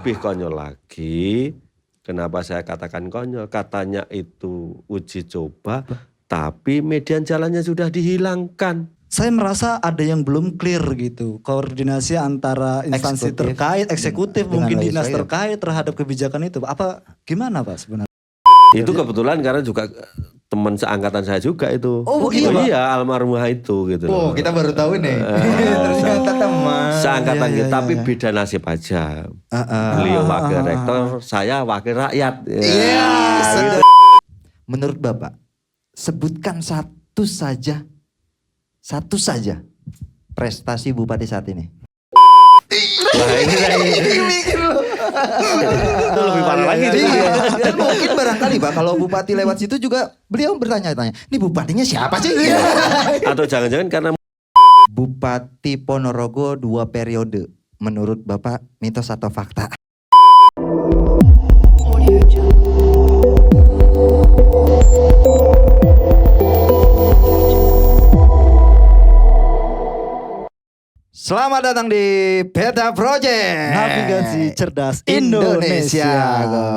Lebih konyol lagi, kenapa saya katakan konyol? Katanya itu uji coba, tapi median jalannya sudah dihilangkan. Saya merasa ada yang belum clear gitu. Koordinasi antara instansi Eksekutif terkait, eksekutif dengan mungkin dinas legislatif. terkait terhadap kebijakan itu. Apa gimana Pak sebenarnya? Itu kebetulan karena juga teman seangkatan saya juga itu. Oh, begitu, Pak? Iya, almarhumah itu gitu Oh, loh. kita baru tahu nih. Ternyata teman. Seangkatan Iya, kita, iya, tapi iya. beda nasib aja. Beliau wakil rektor, saya wakil rakyat. Iya. Gitu. Menurut Bapak, sebutkan satu saja prestasi Bupati saat ini. Nah, ini itu lebih parah lagi. Dan mungkin barangkali Pak, kalau Bupati lewat situ juga beliau bertanya-tanya, ini bupatinya siapa sih? Atau jangan-jangan karena Bupati Ponorogo 2 periode, menurut Bapak mitos atau fakta? Audio Jungle. Selamat datang di Peta Project Navigasi cerdas Indonesia.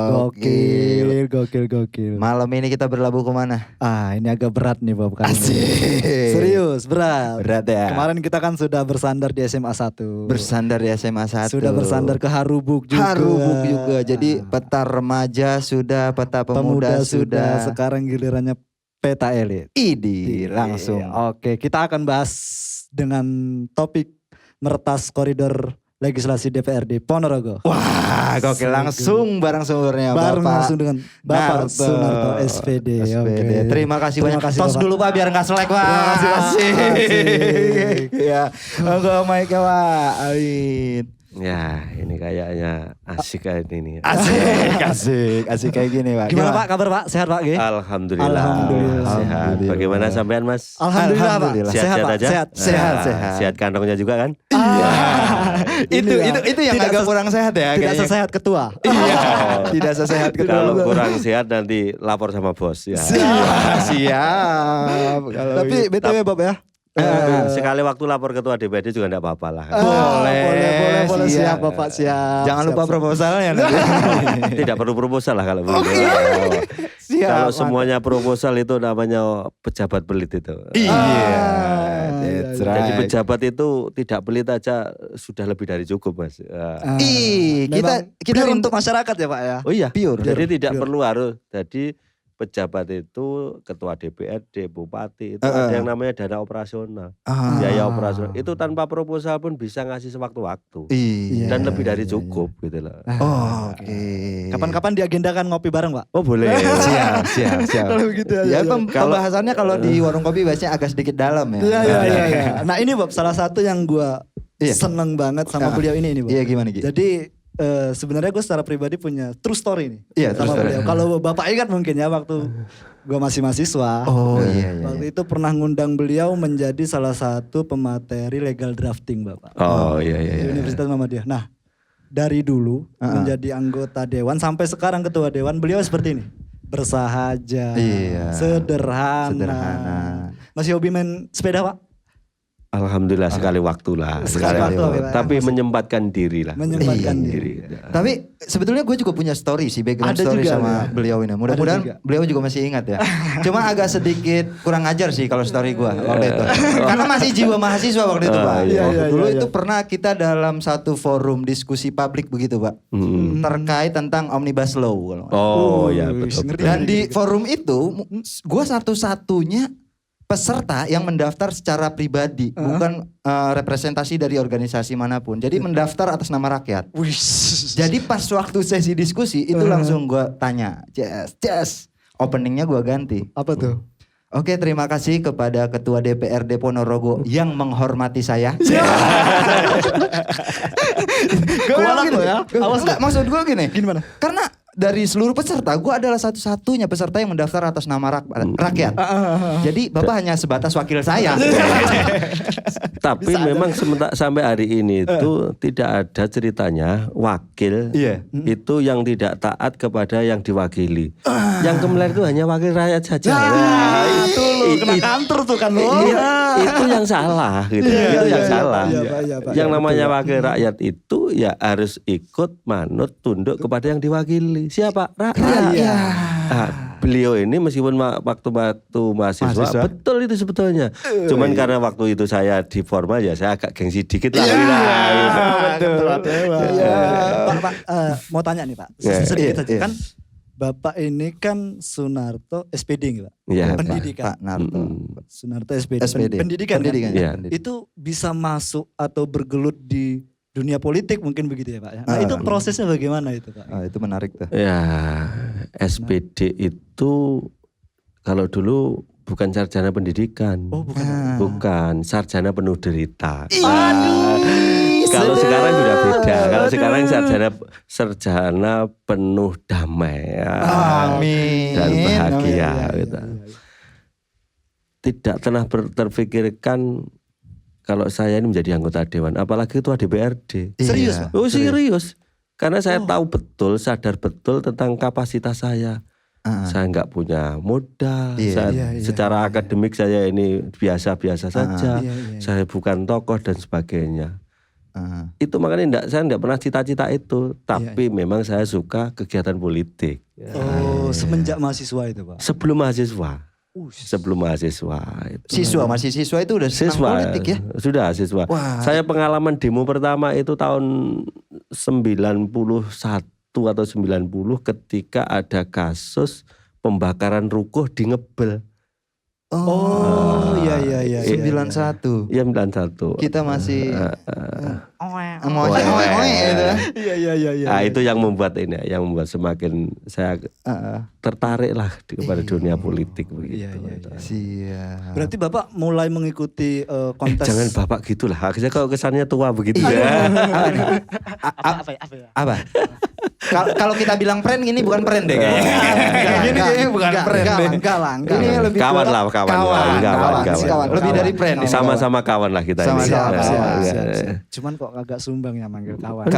Gokil, gokil, gokil. Malam ini kita berlabuh kemana? Ini agak berat nih Bapak kali ini. Asik. Serius, berat. Berat ya. Kemarin kita kan sudah bersandar di SMA 1. Bersandar di SMA 1. Sudah bersandar ke Harubuk juga. Harubuk juga. Jadi peta remaja sudah, peta pemuda sudah. Sekarang gilirannya peta elit. Idi langsung. Oke, kita akan bahas dengan topik meretas koridor legislasi DPRD Ponorogo. Wah, gokil, langsung barang sumbernya Bareng Bapak langsung dengan Bapak Narto. Sunarto SPD. SPD. Oke. Terima kasih Terima banyak. kasih, Tos Bapak. dulu Pak biar nggak selek Pak. Terima kasih, Pak. Asik. Ya, enggak Mike Pak. Amin. ya ini kayaknya asik kayak ini. Asik kayak gini Pak. Gimana Pak kabar Pak? Sehat Pak? Ge? Alhamdulillah. Alhamdulillah. Sehat. Bagaimana sampean Mas? Alhamdulillah Pak. Alhamdulillah. Sehat Pak. aja? Sehat. Sehat, Nah, sehat. Sehat kantongnya juga kan? itu yang Tidak agak kurang sehat ya Tidak kayaknya. sesehat ketua. Iya, tidak sesehat Kalau ketua. kurang sehat nanti lapor sama bos ya. Siap. Kalau Tapi gitu. BTW Bob ya. Sekali waktu lapor ketua DPRD juga enggak apa-apa lah. Boleh siap Bapak siap. Jangan lupa Siap. proposalnya nanti. Tidak perlu proposal lah kalau begitu. Siap. Kalau semuanya proposal itu namanya pejabat pelit itu. Iya. That's Jadi pejabat itu tidak pelit aja sudah lebih dari cukup Mas. Ih, kita pure untuk masyarakat ya Pak ya. Oh iya, Pure. jadi tidak Pure. perlu harus. Jadi pejabat itu ketua DPRD, bupati itu ada yang namanya dana operasional, biaya operasional. Itu tanpa proposal pun bisa ngasih sewaktu-waktu Iya. dan lebih dari cukup gitu loh. Oh, oke. Kapan-kapan diagendakan ngopi bareng Pak. Oh boleh. Siap. Kalau begitu Ya, ya. pembahasannya kalau di warung kopi biasanya agak sedikit dalam ya. Iya. Nah ini Bob salah satu yang gua Iya. seneng banget sama beliau ini Bob. Iya, gimana Gi? Jadi sebenarnya gue secara pribadi punya true story nih Iya, sama true story. beliau. Kalau Bapak ingat mungkin ya waktu gue masih mahasiswa. Oh iya. Waktu itu pernah ngundang beliau menjadi salah satu pemateri legal drafting Bapak. Oh iya. Di Universitas Muhammadiyah. Nah dari dulu menjadi anggota dewan sampai sekarang ketua dewan beliau seperti ini. Bersahaja, Iya. sederhana. Masih hobi main sepeda Pak? Alhamdulillah sekali waktu lah. Sekali waktu, Pak. Tapi menyempatkan diri lah. Menyempatkan Iya. diri. Tapi sebetulnya gue juga punya story sih, background Ada story juga, sama ya. beliau ini. Ada juga. Mudah-mudahan beliau juga masih ingat ya. Cuma agak sedikit kurang ajar sih kalau story gue waktu itu. Karena masih jiwa mahasiswa waktu itu Pak. Iya, Dulu itu pernah kita dalam satu forum diskusi publik begitu Pak. Terkait tentang Omnibus Law. Oh ya betul. ngerti. Dan di forum itu gue satu-satunya peserta yang mendaftar secara pribadi, bukan representasi dari organisasi manapun. Jadi mendaftar atas nama rakyat. Jadi pas waktu sesi diskusi itu langsung gue tanya, Jess, openingnya gue ganti. Apa tuh? Oke, terima kasih kepada Ketua DPRD Ponorogo yang menghormati saya. Gue Kualat lo ya. Awas enggak, maksud gue gini. Gimana? Karena dari seluruh peserta, gue adalah satu-satunya peserta yang mendaftar atas nama rakyat. Jadi Bapak hanya sebatas wakil saya. Tapi memang sampai hari ini itu tidak ada ceritanya wakil itu yang tidak taat kepada yang diwakili. Yang kemarin itu hanya wakil rakyat saja. Itu lo kena kantor tuh kan lo. Itu yang salah gitu. Itu yang salah. Yang namanya wakil rakyat itu ya harus ikut manut tunduk kepada yang diwakili. Siapa? Rakyat. Nah, beliau ini meskipun waktu mahasiswa betul itu sebetulnya. Cuman karena waktu itu saya di formal ya saya agak gengsi dikit lah. Pak, mau tanya nih Pak, sedikit saja kan. Bapak ini kan Sunarto SPD nggak Pak? Iya, pendidikan. Pak Narto. Sunarto SPD. Pendidikan kan? Ya. Itu bisa masuk atau bergelut di dunia politik mungkin begitu ya Pak ya. Nah itu prosesnya bagaimana itu Pak? Itu menarik tuh. Ya, SPD itu kalau dulu bukan sarjana pendidikan. Oh bukan. Bukan, sarjana penuh derita. Kalau sekarang sudah beda. Kalau sekarang sarjana penuh damai. Amin. Dan bahagia. Iya. Gitu. Tidak pernah terpikirkan kalau saya ini menjadi anggota dewan, apalagi ketua DPRD. Serius Pak? Oh serius. Karena saya tahu betul, sadar betul tentang kapasitas saya. Saya nggak punya modal. Secara akademik saya ini biasa-biasa saja. Saya bukan tokoh dan sebagainya. Itu makanya saya enggak pernah cita-cita itu. Tapi memang saya suka kegiatan politik. Oh semenjak mahasiswa itu Pak? Sebelum mahasiswa. Itu. Masih siswa itu udah senang politik ya? Sudah siswa. Wah. Saya pengalaman demo pertama itu tahun 91 atau 90 ketika ada kasus pembakaran ruko di Ngebel. Oh iya. 91. Iya 91. Kita masih Iya. Nah, itu yang membuat semakin saya tertarik lah kepada dunia politik begitu. Siap. Berarti Bapak mulai mengikuti kontes. Jangan Bapak gitulah. Akhirnya kalau kesannya tua begitu ya. Apa? Kalau kita bilang friend ini bukan friend deh kayaknya. Ini kayaknya bukan friend deh. Enggak lah. Ini lebih kawan lah, kawan. Lebih dari friend. Sama-sama kawan lah kita ini. Siap. Cuman kok agak sumbang ya manggil kawan.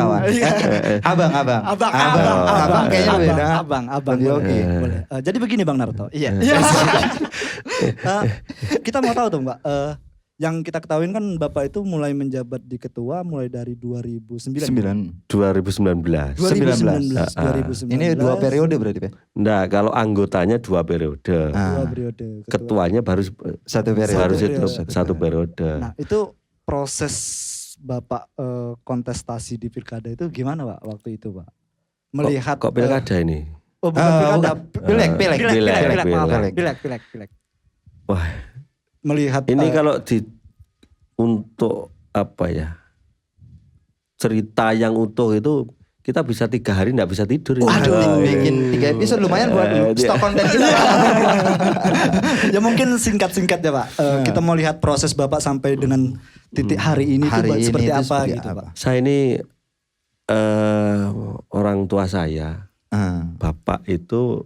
Abang kayaknya beda. Abang. Oke. Boleh. Jadi begini Bang Narto. Iya. Kita mau tahu tuh Mbak. Yang kita ketahui kan Bapak itu mulai menjabat di ketua mulai dari 2009. 2019. Ini 2 periode berarti Pak? Enggak, kalau anggotanya 2 periode. 2 periode. Ketuanya baru 1 periode. Baru 1 periode. Nah itu proses Bapak kontestasi di pilkada itu gimana Pak waktu itu Pak? Melihat kok pilkada ini? Oh bukan pilkada. Pilek. Wah. Melihat ini kalau untuk apa ya, cerita yang utuh itu kita bisa 3 hari nggak bisa tidur. Bikin 3 episode lumayan buat stok konten kita. Ya mungkin singkat-singkat ya Pak. Kita mau lihat proses Bapak sampai dengan titik hari ini itu seperti apa gitu Pak. Saya ini orang tua saya, Bapak itu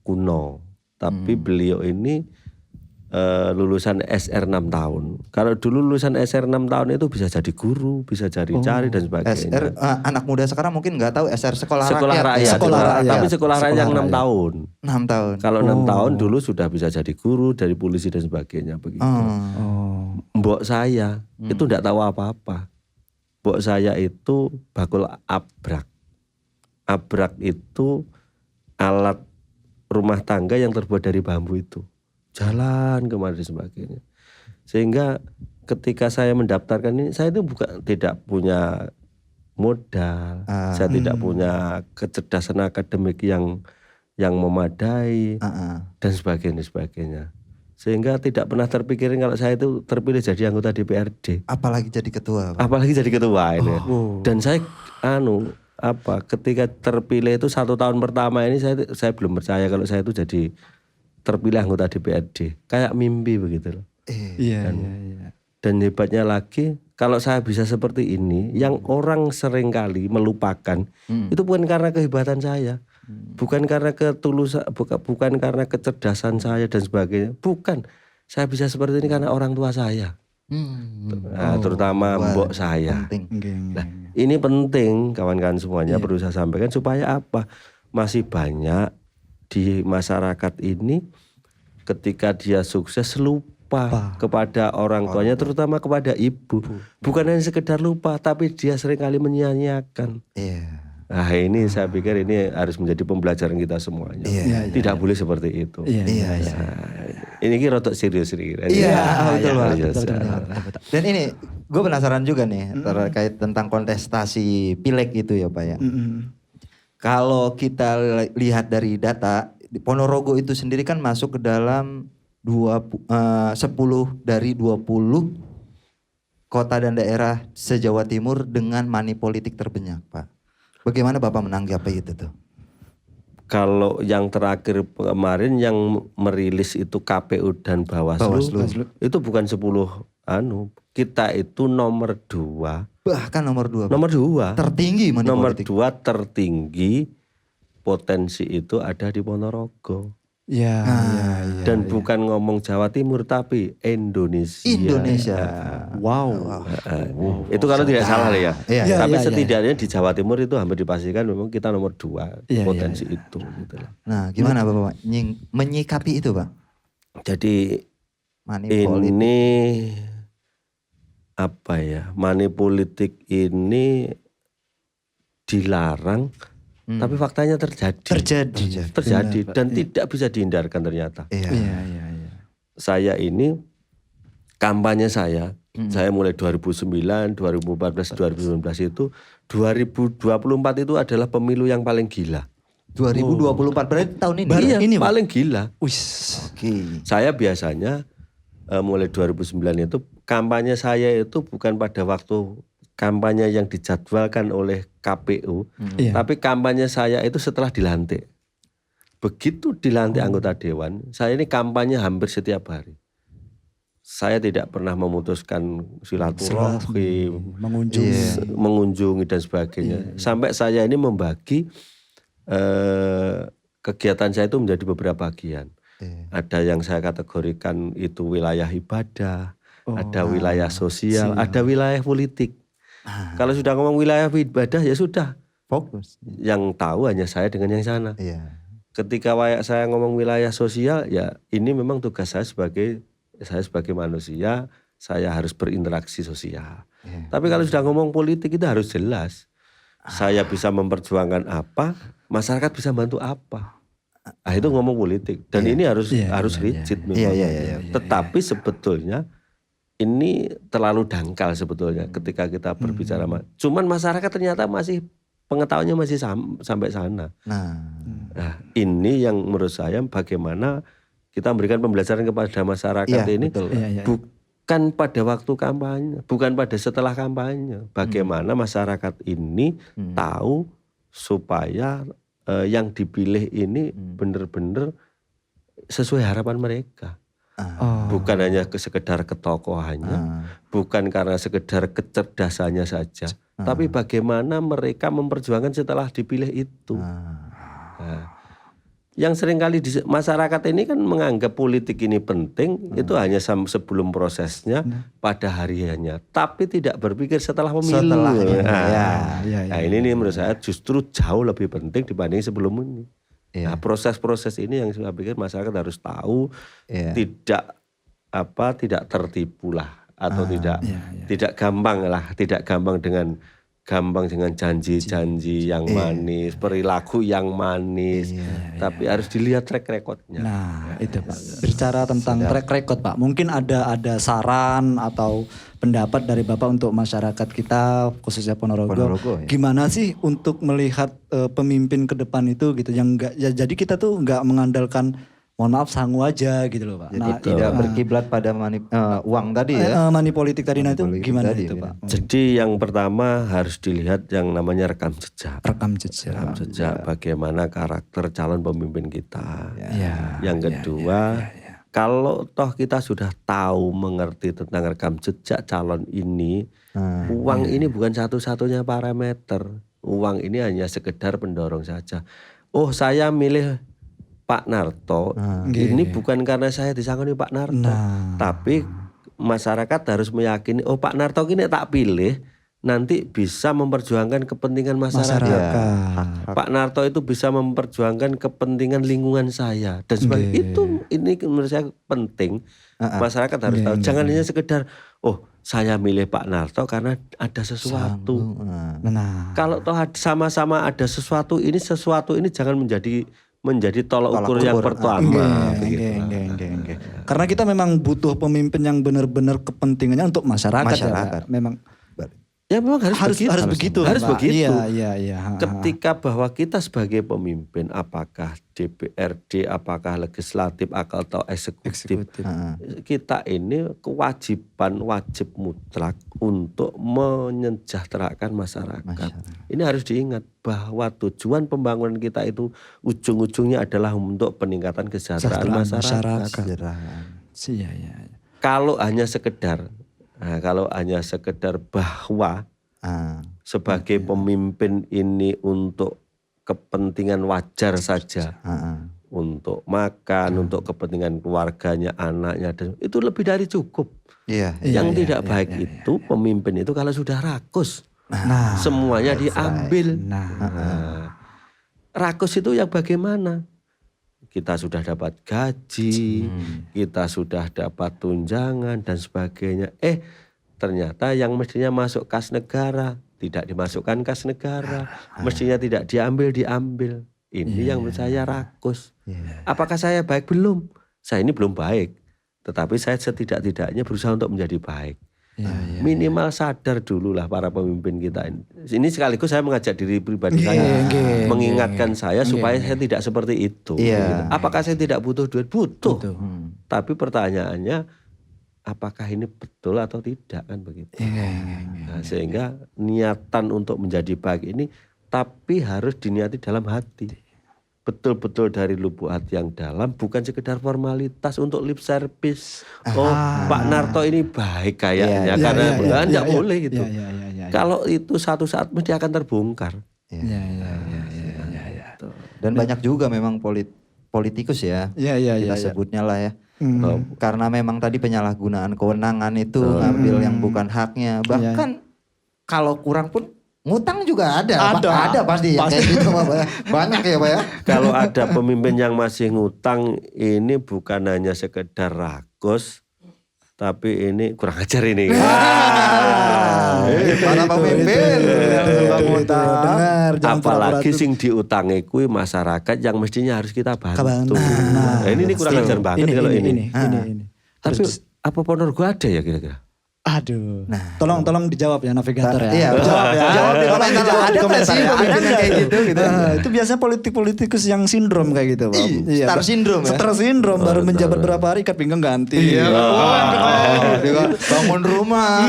kuno, tapi beliau ini lulusan SR 6 tahun. Kalau dulu lulusan SR 6 tahun itu bisa jadi guru, bisa cari dan sebagainya. SR anak muda sekarang mungkin nggak tahu SR sekolah rakyat. Tapi sekolah rakyat yang 6 tahun. 6 tahun. Kalau 6 tahun dulu sudah bisa jadi guru, dari polisi dan sebagainya begitu. Mbok saya itu enggak tahu apa-apa. Mbok saya itu bakul abrak. Abrak itu alat rumah tangga yang terbuat dari bambu itu. Jalan kemana dan sebagainya. Sehingga ketika saya mendaftarkan ini, saya itu tidak punya modal, saya tidak punya kecerdasan akademik yang memadai dan sebagainya. Sehingga tidak pernah terpikirin kalau saya itu terpilih jadi anggota DPRD. Apalagi jadi ketua. Apalagi jadi ketua ini. Dan saya ketika terpilih itu 1 tahun pertama ini saya belum percaya kalau saya itu jadi terpilih anggota DPRD, kayak mimpi begitu loh. Iya. Dan hebatnya lagi, kalau saya bisa seperti ini, yang orang seringkali melupakan, itu bukan karena kehebatan saya, bukan karena ketulusan, bukan karena kecerdasan saya dan sebagainya, bukan. Saya bisa seperti ini karena orang tua saya, nah, terutama mbok saya. Nah, ini penting kawan-kawan semuanya perlu saya sampaikan supaya apa? Masih banyak di masyarakat ini ketika dia sukses lupa kepada orang tuanya, terutama kepada ibu. Bukan hanya sekedar lupa, tapi dia seringkali menyia-nyiakan. Nah ini saya pikir ini harus menjadi pembelajaran kita semuanya. Tidak boleh seperti itu. Ini kira rotok serius kira. Betul. Dan ini gue penasaran juga nih terkait tentang kontestasi pileg itu ya Pak ya. Kalau kita lihat dari data, Ponorogo itu sendiri kan masuk ke dalam 10 dari 20 kota dan daerah se-Jawa Timur dengan money politik terbanyak, Pak. Bagaimana Bapak menanggapi itu tuh? Kalau yang terakhir kemarin yang merilis itu KPU dan Bawaslu. Itu bukan 10 kita itu nomor 2. Bahkan nomor 2. Nomor 2. Tertinggi money nomor politik. 2 tertinggi potensi itu ada di Ponorogo. Dan bukan ngomong Jawa Timur tapi Indonesia. Wow. Itu kalau tidak salah ya. Tapi Iya. setidaknya di Jawa Timur itu hampir dipastikan memang kita nomor 2 potensi itu. Gitu. Nah, gimana Bapak menyikapi itu, Pak? Jadi Money politik. ini apa ya? Money politik ini dilarang. Tapi faktanya terjadi dan tidak bisa dihindarkan ternyata. Saya ini kampanye saya mulai 2009, 2014, 2019 itu 2024 itu adalah pemilu yang paling gila. 2024 berarti tahun ini. Iya, ini paling gila. Oke. Saya biasanya mulai 2009 itu kampanye saya itu bukan pada waktu kampanye yang dijadwalkan oleh KPU, tapi kampanye saya itu setelah dilantik. Begitu dilantik anggota dewan, saya ini kampanye hampir setiap hari. Saya tidak pernah memutuskan silaturahmi, mengunjungi dan sebagainya. Sampai saya ini membagi kegiatan saya itu menjadi beberapa bagian. Ada yang saya kategorikan itu wilayah ibadah, ada wilayah sosial, ada wilayah politik. Kalau sudah ngomong wilayah ibadah ya sudah Fokus. Yang tahu hanya saya dengan yang sana. Ketika saya ngomong wilayah sosial ya ini memang tugas saya sebagai manusia, saya harus berinteraksi sosial. Tapi kalau sudah ngomong politik itu harus jelas. Saya bisa memperjuangkan apa, masyarakat bisa bantu apa. Itu ngomong politik dan ini harus rigid memang. Tetapi sebetulnya ini terlalu dangkal sebetulnya ketika kita berbicara. Cuman masyarakat ternyata masih pengetahuannya masih sampai sana. Nah, ini yang menurut saya bagaimana kita memberikan pembelajaran kepada masyarakat ini bukan pada waktu kampanye, bukan pada setelah kampanye. Bagaimana masyarakat ini tahu supaya yang dipilih ini benar-benar sesuai harapan mereka. Bukan hanya sekedar ketokohannya, bukan karena sekedar kecerdasannya saja, tapi bagaimana mereka memperjuangkan setelah dipilih itu. Yang seringkali di masyarakat ini kan menganggap politik ini penting, itu hanya sebelum prosesnya, pada hariannya, tapi tidak berpikir setelah pemilu. Nah, ini menurut saya justru jauh lebih penting dibanding sebelum ini. Nah, proses-proses ini yang saya pikir masyarakat harus tahu, tidak tertipu lah, atau tidak gampang dengan janji-janji yang manis, perilaku yang manis, tapi harus dilihat track recordnya. Nah, itu Pak. Bicara tentang track record Pak, mungkin ada saran atau pendapat dari Bapak untuk masyarakat kita khususnya Ponorogo. Gimana sih untuk melihat pemimpin ke depan itu gitu, yang enggak ya, jadi kita tuh enggak mengandalkan mohon maaf sangu aja gitu loh Pak. Jadi tidak berkiblat pada uang tadi ya. Money politik tadi itu gimana tadi, itu Pak? Jadi yang pertama harus dilihat yang namanya rekam jejak. Rekam jejak Bagaimana karakter calon pemimpin kita. Yang kedua kalau toh kita sudah tahu mengerti tentang rekam jejak calon ini, uang ini bukan satu-satunya parameter. Uang ini hanya sekedar pendorong saja. Oh, saya milih Pak Narto, ini bukan karena saya disangoni Pak Narto, tapi masyarakat harus meyakini, oh Pak Narto ini tak pilih, nanti bisa memperjuangkan kepentingan masyarakat. Pak Narto itu bisa memperjuangkan kepentingan lingkungan saya dan sebagainya. Ini menurut saya penting. Masyarakat harus tahu. Jangan hanya sekedar saya milih Pak Narto karena ada sesuatu. Kalau toh sama-sama ada sesuatu ini jangan menjadi tolak ukur yang pertama. Karena kita memang butuh pemimpin yang benar-benar kepentingannya untuk masyarakat. Ya, memang. Ya memang harus begitu. Harus begitu. Iya. Ketika bahwa kita sebagai pemimpin, apakah DPRD, apakah legislatif, atau eksekutif, kita ini wajib mutlak untuk menyejahterakan masyarakat. Ini harus diingat bahwa tujuan pembangunan kita itu ujung-ujungnya adalah untuk peningkatan kesejahteraan masyarakat. Kalau hanya sekedar bahwa sebagai pemimpin ini untuk kepentingan wajar saja, untuk makan, untuk kepentingan keluarganya, anaknya, dan itu lebih dari cukup. Yang tidak baik itu pemimpin itu kalau sudah rakus, semuanya diambil. Rakus itu yang bagaimana? Kita sudah dapat gaji, kita sudah dapat tunjangan dan sebagainya. Ternyata yang mestinya masuk kas negara tidak dimasukkan kas negara, mestinya tidak diambil. Ini yang menurut saya rakus. Apakah saya baik? Belum. Saya ini belum baik, tetapi saya setidak-tidaknya berusaha untuk menjadi baik. Minimal sadar dulu lah para pemimpin kita ini. Ini sekaligus saya mengajak diri pribadi saya, mengingatkan saya supaya saya tidak seperti itu. Apakah saya tidak butuh duit? Butuh. Tapi pertanyaannya, apakah ini betul atau tidak, kan begitu. Nah, sehingga niatan untuk menjadi baik ini tapi harus diniati dalam hati. Betul-betul dari lubuk hati yang dalam, bukan sekedar formalitas untuk lip service. Pak Narto ini baik kayaknya karena enggak boleh gitu. Kalau itu satu saat mesti akan terbongkar. Dan banyak juga memang politikus ya. Kita sebutnya lah ya. Karena memang tadi penyalahgunaan kewenangan itu ngambil yang bukan haknya. Bahkan kalau kurang pun ngutang juga ada pasti. Ya, kayak gitu Pak ya. Banyak ya Pak ya. Kalau ada pemimpin yang masih ngutang, ini bukan hanya sekedar rakus, tapi ini kurang ajar ini. Para pemimpin apalagi sing diutangi kuwi masyarakat yang mestinya harus kita bantu. Ini kurang ajar banget kalau ini. Tapi apa Ponorogo ada ya kira-kira? Aduh. Tolong dijawab ya navigator ya. Iya, jawab di komentar. Ada nggak sih pemimpin yang kayak gitu? Itu biasanya politikus yang sindrom kayak gitu, Pak. Star syndrome ya. Star syndrome baru menjabat berapa hari ikat pinggang ganti. Bangun rumah,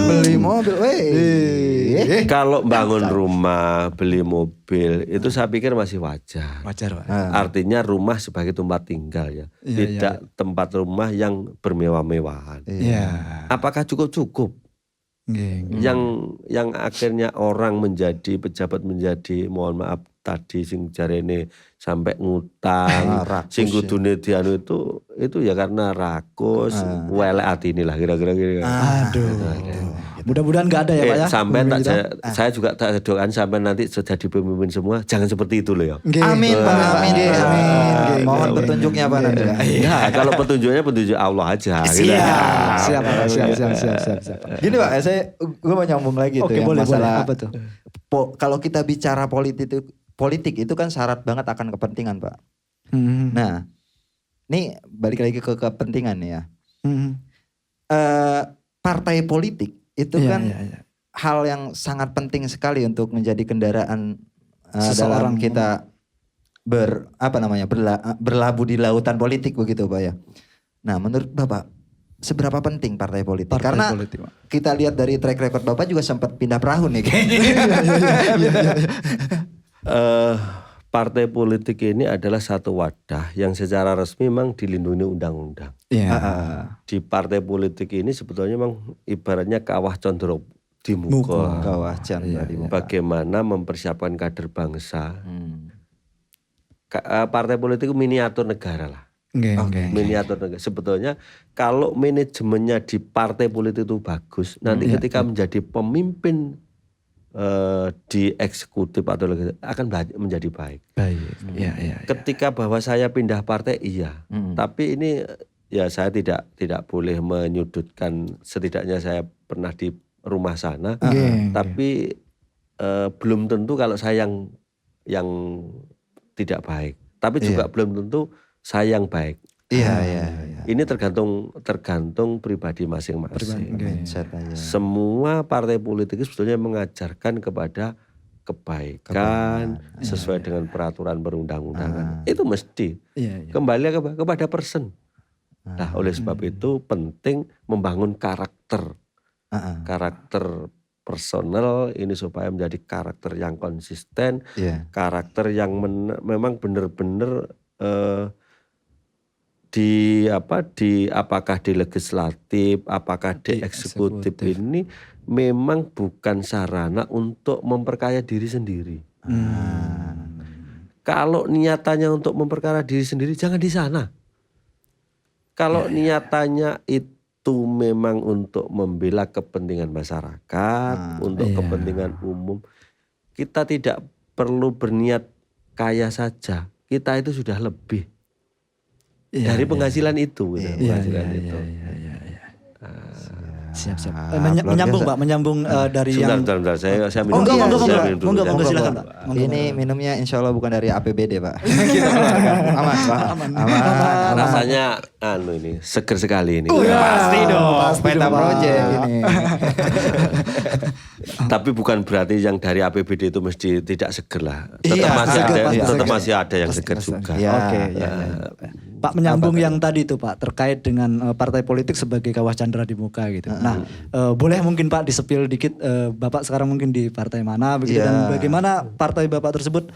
beli mobil. Kalau bangun rumah, beli mobil itu saya pikir masih wajar. Wajar, Pak. Artinya rumah sebagai tempat tinggal ya. Tidak tempat rumah yang bermewah-mewahan. Apakah cukup? Yang akhirnya orang menjadi pejabat menjadi, mohon maaf tadi sing jarene sampai ngutang, sing kudune dianu itu ya karena rakus, welek atine lah kira-kira. Mudah-mudahan gak ada ya Pak ya. Sampai saya juga tak doakan sampai nanti jadi pemimpin semua jangan seperti itu loh ya. Amin Pak, amin. Mohon petunjuknya Pak nanti. Ya, kalau petunjuk Allah aja. Siap. Gini Pak, gue mau nyambung lagi tuh yang masalah apa tuh? Kalau kita bicara politik itu kan syarat banget akan kepentingan Pak. Nah, ini balik lagi ke kepentingan ya. Partai politik itu kan hal yang sangat penting sekali untuk menjadi kendaraan dalam kita berlabuh di lautan politik begitu Pak ya. Nah, menurut Bapak seberapa penting partai politik? Karena kita lihat dari track record Bapak juga sempat pindah perahu nih kayaknya. partai politik ini adalah satu wadah yang secara resmi memang dilindungi undang-undang. Iya. Di partai politik ini sebetulnya memang ibaratnya kawah condro di muka. Kawah Chandra di muka. Bagaimana mempersiapkan kader bangsa. Partai politik itu miniatur negara lah. Miniatur negara. Sebetulnya kalau manajemennya di partai politik itu bagus, nanti ketika menjadi pemimpin di eksekutif atau akan menjadi baik. Ketika bahwa saya pindah partai tapi ini ya saya tidak boleh menyudutkan, setidaknya saya pernah di rumah sana, tapi belum tentu kalau saya yang tidak baik, tapi juga belum tentu saya yang baik. Ini tergantung pribadi masing-masing. Semua partai politik sebetulnya mengajarkan kepada kebaikan sesuai dengan peraturan perundang-undangan. Itu mesti kembali kepada person. Nah, oleh sebab itu penting membangun karakter personal ini supaya menjadi karakter yang konsisten, karakter yang memang benar-benar apakah di legislatif, apakah di eksekutif ini memang bukan sarana untuk memperkaya diri sendiri. Kalau niatannya untuk memperkaya diri sendiri, jangan di sana. Kalau niatannya itu memang untuk membela kepentingan masyarakat, untuk kepentingan umum, kita tidak perlu berniat kaya saja. Kita itu sudah lebih dari penghasilan itu. Siap. Menyambung Pak, dari sebentar, saya minum. Monggo silakan Pak. Ini minumnya insya Allah bukan dari APBD Pak. Aman. Rasanya ini seger sekali ini. Pasti dong. Peta Project ini. Tapi bukan berarti yang dari APBD itu mesti tidak seger lah. Tetap masih ada yang seger juga. Oke. Pak, menyambung yang tadi itu Pak, terkait dengan partai politik sebagai kawah candra di muka gitu. Nah, boleh mungkin Pak disepil dikit, Bapak sekarang mungkin di partai mana begitu, dan bagaimana partai Bapak tersebut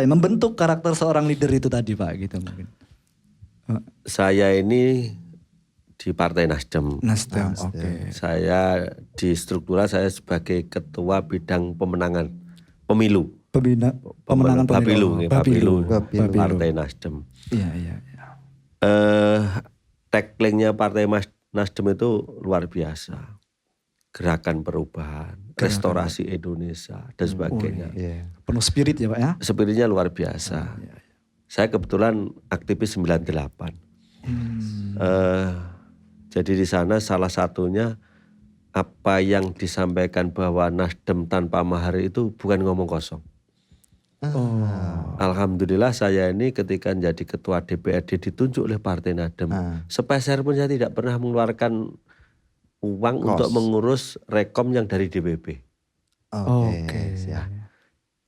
membentuk karakter seorang leader itu tadi Pak gitu mungkin. Saya ini di Partai Nasdem. Oke. Saya di struktural saya sebagai ketua bidang pemenangan pemilu. Pemenangan Bapilu. Partai Nasdem. Iya. Tagline-nya Partai Nasdem itu luar biasa. Gerakan perubahan, restorasi Indonesia dan sebagainya. Penuh spirit ya Pak ya. Spiritnya luar biasa. Saya kebetulan aktivis 98. Jadi di sana salah satunya apa yang disampaikan bahwa Nasdem tanpa mahar itu bukan ngomong kosong. Alhamdulillah saya ini ketika menjadi ketua DPRD ditunjuk oleh Partai Nasdem. Sepeser pun saya tidak pernah mengeluarkan uang untuk mengurus rekom yang dari DPP.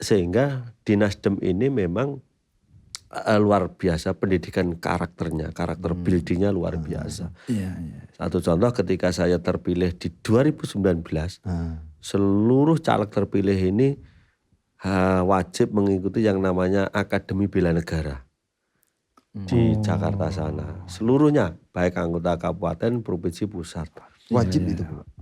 Sehingga di Nasdem ini memang luar biasa pendidikan karakternya, karakter buildingnya luar biasa. Satu contoh ketika saya terpilih di 2019, seluruh caleg terpilih ini wajib mengikuti yang namanya Akademi Bela Negara di Jakarta sana. Seluruhnya, baik anggota kabupaten, provinsi, pusat. Wajib itu.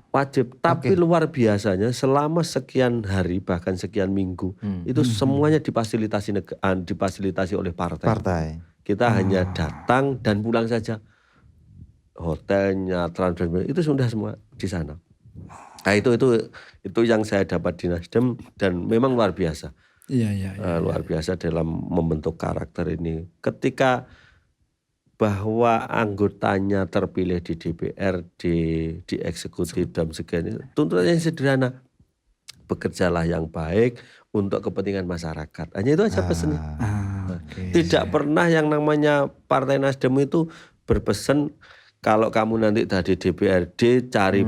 Wajib, tapi luar biasanya selama sekian hari bahkan sekian minggu itu semuanya difasilitasi oleh partai. Kita hanya datang dan pulang saja. Hotelnya, transport itu sudah semua di sana. Nah itu yang saya dapat di Nasdem dan memang luar biasa. Luar biasa dalam membentuk karakter ini. Ketika bahwa anggotanya terpilih di DPR, di eksekutif dan sebagainya, tuntutannya sederhana. Bekerjalah yang baik untuk kepentingan masyarakat. Hanya itu aja pesannya. Tidak pernah yang namanya Partai Nasdem itu berpesan kalau kamu nanti dari DPRD cari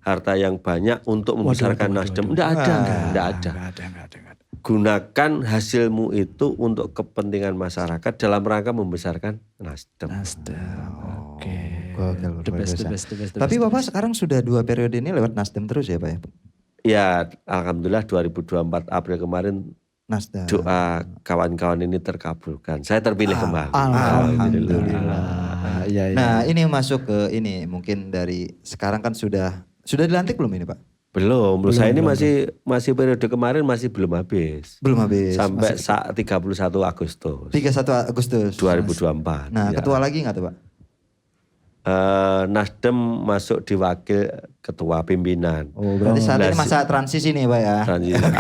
harta yang banyak untuk membesarkan Nasdem. Tidak ada. Gunakan hasilmu itu untuk kepentingan masyarakat dalam rangka membesarkan Nasdem. Oke. The best. Tapi Bapak sekarang sudah 2 periode ini lewat Nasdem terus ya Pak ya? Ya, alhamdulillah 2024 April kemarin Nasdaq. doa kawan-kawan ini terkabulkan. Saya terpilih kembali. Alhamdulillah. Ya, ya. Nah ini masuk ke ini mungkin dari sekarang kan sudah dilantik belum ini Pak? Belum. Saya ini masih periode kemarin masih belum habis. Belum habis. Sampai 31 Agustus 31 Agustus 2024. Nah Ya. ketua lagi nggak tuh Pak? Nasdem masuk di wakil ketua pimpinan. Oh berarti saat ini masa transisi nih Pak ya?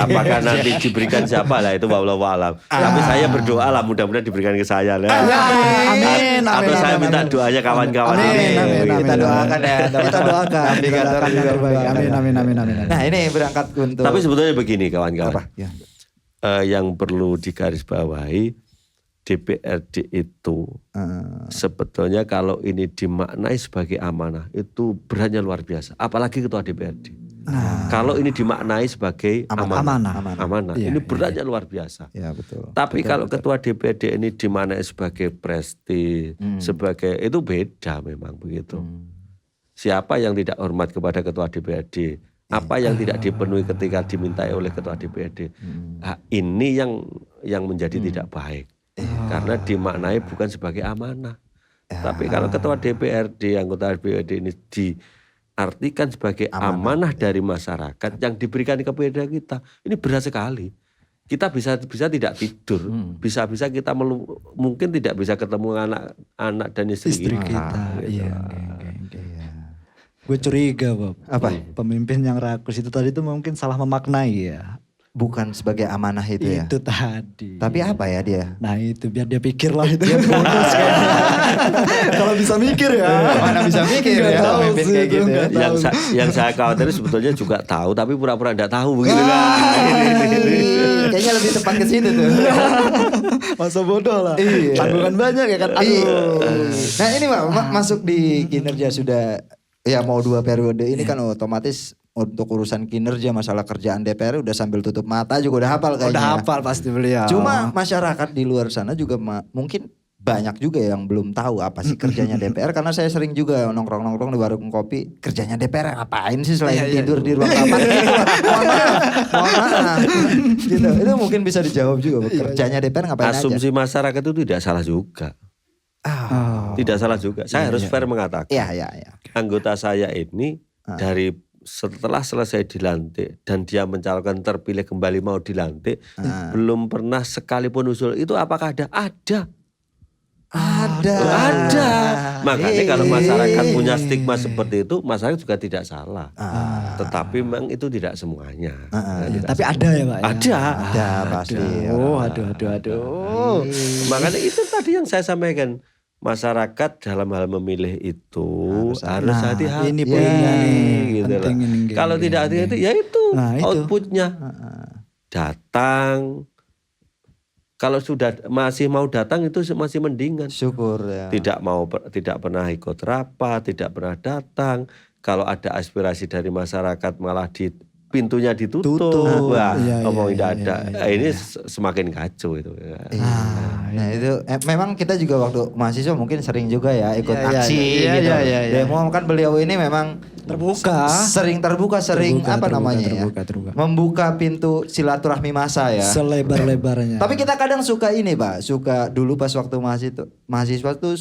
Apakah nanti diberikan siapa lah itu wallahu alam. Tapi saya berdoa lah mudah-mudahan diberikan ke saya lah. Amin. Atau saya minta doanya kawan-kawan ini. Kita doakan ya. Kita doakan. Amin. Nah ini berangkat untuk. Tapi sebetulnya begini kawan-kawan. apa? Ya. Yang perlu digarisbawahi DPRD itu sebetulnya kalau ini dimaknai sebagai amanah itu beratnya luar biasa. Apalagi ketua DPRD. Kalau ini dimaknai sebagai amanah. Iya, Ini beratnya luar biasa. Ya betul. Tapi kalau ketua DPRD ini dimaknai sebagai prestis, sebagai itu beda memang begitu. Siapa yang tidak hormat kepada ketua DPRD? Apa yang tidak dipenuhi ketika dimintai oleh ketua DPRD? Nah, ini yang menjadi tidak baik. Karena dimaknai bukan sebagai amanah. Tapi kalau ketua DPRD, anggota DPRD ini diartikan sebagai amanah dari masyarakat yang diberikan kepada kita, ini berat sekali. Kita bisa tidak tidur, bisa-bisa kita mungkin tidak bisa ketemu anak dan istri kita. Iya. Gue curiga Bob. Apa? Pemimpin yang rakus itu tadi tuh mungkin salah memaknai ya. Bukan sebagai amanah itu ya. Itu tadi. Tapi apa ya dia? Nah itu biar dia pikir lah itu. Dia bonus kayaknya. Kalau bisa mikir ya. Mana bisa mikir ya pemimpin kayak gitu. Yang saya khawatir sebetulnya juga tahu tapi pura-pura enggak tahu begitu kan. Kayaknya lebih tepat ke situ tuh. Masa bodoh lah. Iya. Tanggungan banyak ya kan. Aduh. Nah ini Pak masuk di kinerja sudah ya mau 2 periode ini kan otomatis untuk urusan kinerja masalah kerjaan DPR udah sambil tutup mata juga udah hafal kayaknya. Udah hafal pasti beliau. Cuma masyarakat di luar sana juga mungkin banyak juga yang belum tahu apa sih kerjanya DPR karena saya sering juga nongkrong-nongkrong di warung kopi kerjanya DPR ngapain sih selain tidur di ruang rapat gitu. Mohon maaf. Gitu. Itu mungkin bisa dijawab juga kerjanya DPR ngapain Asumsi aja. masyarakat itu tidak salah juga. Tidak salah juga. Saya harus fair mengatakan. Iya. Anggota saya ini dari setelah selesai dilantik dan dia mencalonkan terpilih kembali mau dilantik, belum pernah sekalipun usul itu apakah ada? Ada. Makanya kalau masyarakat punya stigma seperti itu, masyarakat juga tidak salah. Tetapi memang itu tidak semuanya. Tapi ada ya Pak? Ada pasti. Oh aduh. Makanya itu tadi yang saya sampaikan. Masyarakat dalam hal memilih itu harus hati-hati. Ini poinnya nih. Gitu Penting lah. ini. Kalau tidak hati-hati ya itu outputnya. Datang. Kalau sudah masih mau datang itu masih mendingan. Syukur ya. Tidak pernah ikut rapat, tidak pernah datang. Kalau ada aspirasi dari masyarakat malah pintunya ditutup. Wah, tidak ada. Ini semakin kacau itu. Nah itu memang kita juga waktu mahasiswa mungkin sering juga ya ikut aksi gitu. Demo kan beliau ini memang terbuka. Sering membuka pintu silaturahmi massa ya. Selebar-lebarnya. Tapi kita kadang suka ini Pak, dulu pas waktu mahasiswa tuh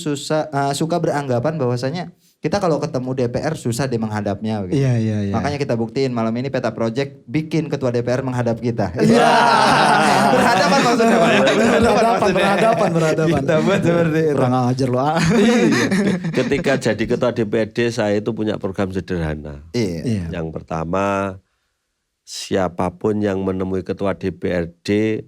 suka beranggapan bahwasanya kita kalau ketemu DPR susah deh menghadapnya gitu. Iya. Makanya kita buktiin malam ini Peta Project bikin ketua DPR menghadap kita. Iya. Berhadapan maksudnya Pak. Berhadapan. Kita buat seperti itu. Kurang ajar lo. Ketika jadi ketua DPRD saya itu punya program sederhana. Iya. Yang pertama, siapapun yang menemui ketua DPRD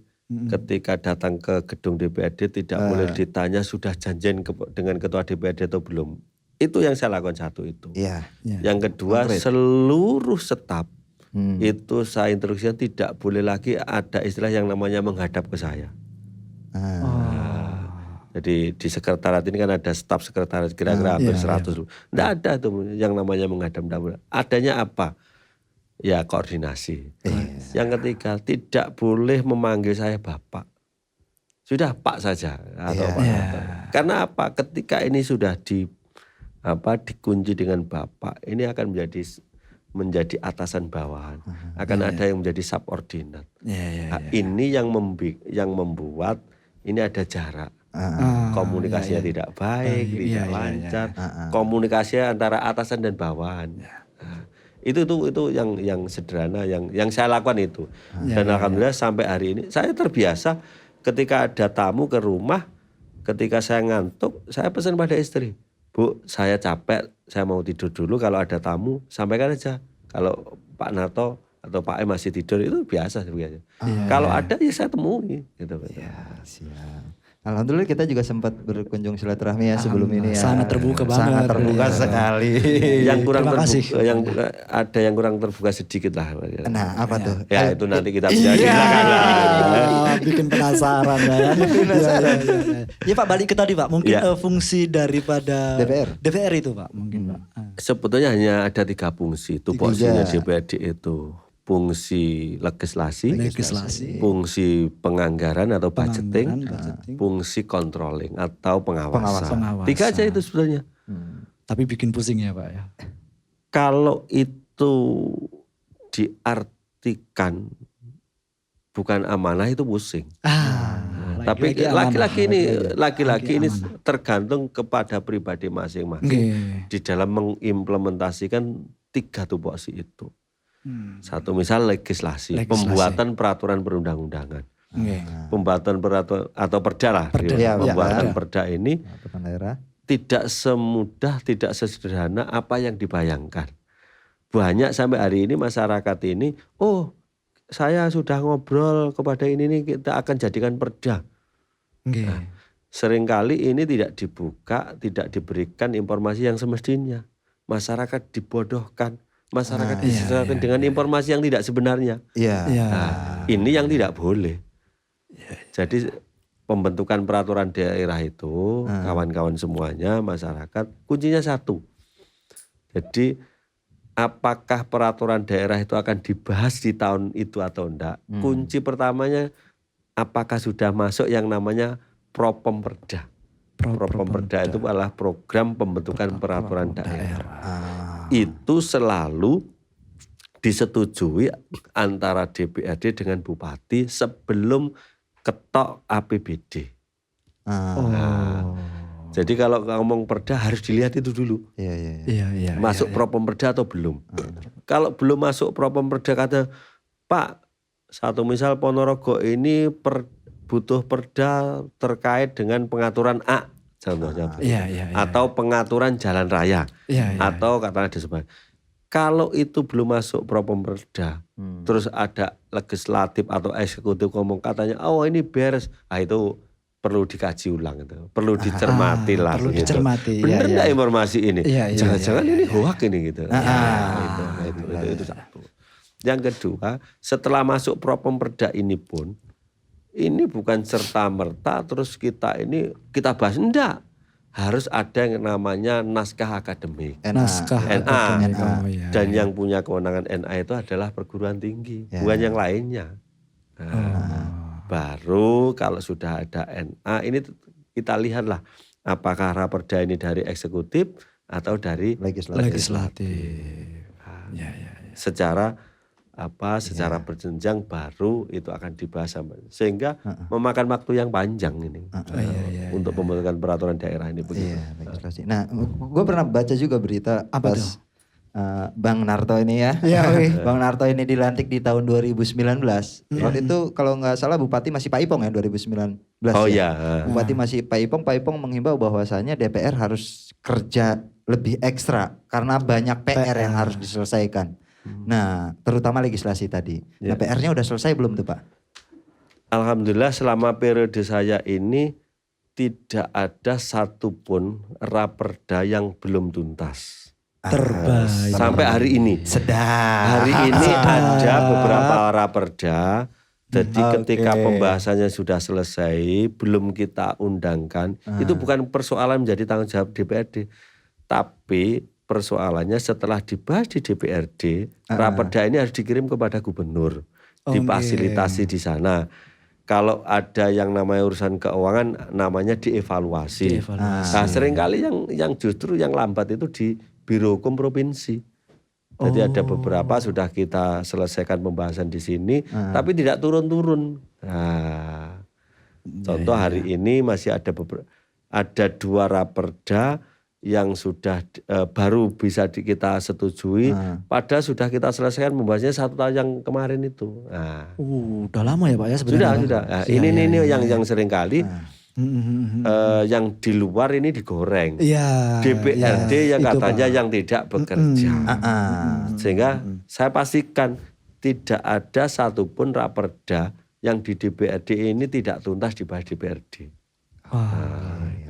ketika datang ke gedung DPRD tidak boleh ditanya sudah janjian dengan ketua DPRD atau belum. Itu yang saya lakukan satu itu. Iya. Yang kedua, seluruh staf itu saya instruksikan tidak boleh lagi ada istilah yang namanya menghadap ke saya. Jadi di sekretariat ini kan ada staf sekretariat kira-kira hampir 100. Tidak ada tuh yang namanya menghadap. Adanya apa? Ya koordinasi. Yang ketiga, tidak boleh memanggil saya Bapak. Sudah Pak saja atau Pak. Karena apa? Ketika ini sudah dikunci dengan Bapak, ini akan menjadi menjadi atasan bawahan, akan ada yang menjadi subordinat. Nah, Iya. ini yang membuat ini ada jarak. Komunikasinya tidak baik, tidak lancar. Komunikasi antara atasan dan bawahan. Nah, itu yang sederhana yang saya lakukan itu. Dan alhamdulillah sampai hari ini saya terbiasa ketika ada tamu ke rumah, ketika saya ngantuk, saya pesan pada istri, Bu, saya capek, saya mau tidur dulu. Kalau ada tamu, sampaikan aja. Kalau Pak Narto atau Pak E masih tidur, itu biasa sebenarnya. Kalau ada ya saya temui. Gitu. Siap. Alhamdulillah kita juga sempat berkunjung silaturahmi ya sebelum ini ya. Sangat terbuka banget. Sangat terbuka sekali. Yang kurang Terima kasih. terbuka, ada yang kurang terbuka sedikit lah. Nah, apa tuh? Ya itu nanti kita bisa Bikin penasaran ya. Ya Pak, balik ke tadi Pak, mungkin fungsi daripada DPR itu Pak, mungkin Pak. Sebetulnya hanya ada 3 fungsi. Tupoksinya DPRD itu fungsi legislasi, fungsi penganggaran atau budgeting, fungsi controlling atau pengawasan. 3 aja itu sebetulnya. Tapi bikin pusing ya Pak ya. Kalau itu diartikan bukan amanah itu pusing. Tapi laki-laki ini tergantung kepada pribadi masing-masing di dalam mengimplementasikan 3 tupoksi itu. Satu misal legislasi, pembuatan peraturan perundang-undangan. Pembuatan peraturan atau perda lah. Pembuatan perda ini tidak semudah, tidak sesederhana apa yang dibayangkan. Banyak sampai hari ini masyarakat ini, saya sudah ngobrol kepada ini kita akan jadikan perda. Nah, seringkali ini tidak dibuka, tidak diberikan informasi yang semestinya. Masyarakat dibodohkan. Masyarakat disesatkan dengan informasi yang tidak sebenarnya. Nah, ini yang tidak boleh. Jadi pembentukan peraturan daerah itu kawan-kawan semuanya masyarakat kuncinya 1. Jadi apakah peraturan daerah itu akan dibahas di tahun itu atau enggak? Kunci pertamanya apakah sudah masuk yang namanya Propemperda. Propemperda itu adalah program pembentukan peraturan daerah. Itu selalu disetujui antara DPRD dengan Bupati sebelum ketok APBD. Jadi kalau ngomong perda harus dilihat itu dulu. Masuk Propemperda atau belum. Kalau belum masuk Propemperda kata Pak, satu misal Ponorogo ini butuh perda terkait dengan pengaturan A contohnya. Atau pengaturan jalan raya. Atau katakanlah di sebelah. Kalau itu belum masuk Propemperda, terus ada legislatif atau eksekutif ngomong katanya, ini beres, itu perlu dikaji ulang itu, perlu dicermati lah. Perlu gitu. dicermati. Bener nggak informasi ini? Jangan-jangan ini hoak ini gitu. Itu satu. Yang kedua, setelah masuk Propemperda ini pun, ini bukan serta merta terus kita bahas, enggak. Harus ada yang namanya naskah akademik. NA. Dan yang punya kewenangan NA itu adalah perguruan tinggi, bukan yang lainnya. Baru kalau sudah ada NA, ini kita lihatlah apakah raperda ini dari eksekutif atau dari legislatif. Secara berjenjang baru itu akan dibahas sehingga memakan waktu yang panjang ini untuk pembentukan peraturan daerah ini begitu. Legislasi. Nah, gue pernah baca juga berita pas Bang Narto ini ya. Bang Narto ini dilantik di tahun 2019. Waktu itu kalau nggak salah Bupati masih Pak Ipong ya 2019. Bupati masih Pak Ipong menghimbau bahwasanya DPR harus kerja lebih ekstra karena banyak PR yang harus diselesaikan. Nah, terutama legislasi tadi. Nah, PR-nya udah selesai belum tuh Pak? Alhamdulillah selama periode saya ini tidak ada satupun raperda yang belum tuntas. Terbaik. Sampai hari ini. Hari ini ada beberapa raperda. Jadi ketika pembahasannya sudah selesai, belum kita undangkan, itu bukan persoalan menjadi tanggung jawab DPRD. Tapi persoalannya setelah dibahas di DPRD, raperda ini harus dikirim kepada gubernur, difasilitasi di sana. Kalau ada yang namanya urusan keuangan, namanya dievaluasi. Nah, seringkali yang justru yang lambat itu di Biro Hukum Provinsi. Jadi ada beberapa sudah kita selesaikan pembahasan di sini, tapi tidak turun-turun. Nah, contoh hari ini masih ada ada 2 raperda yang sudah baru bisa kita setujui, padahal sudah kita selesaikan membahasnya 1 tahun yang kemarin itu. Nah, udah lama ya Pak ya sebenarnya. Sudah. Nah, ini yang sering kali yang di luar ini digoreng. DPRD yang katanya yang tidak bekerja. Sehingga saya pastikan tidak ada satupun raperda yang di DPRD ini tidak tuntas dibahas DPRD.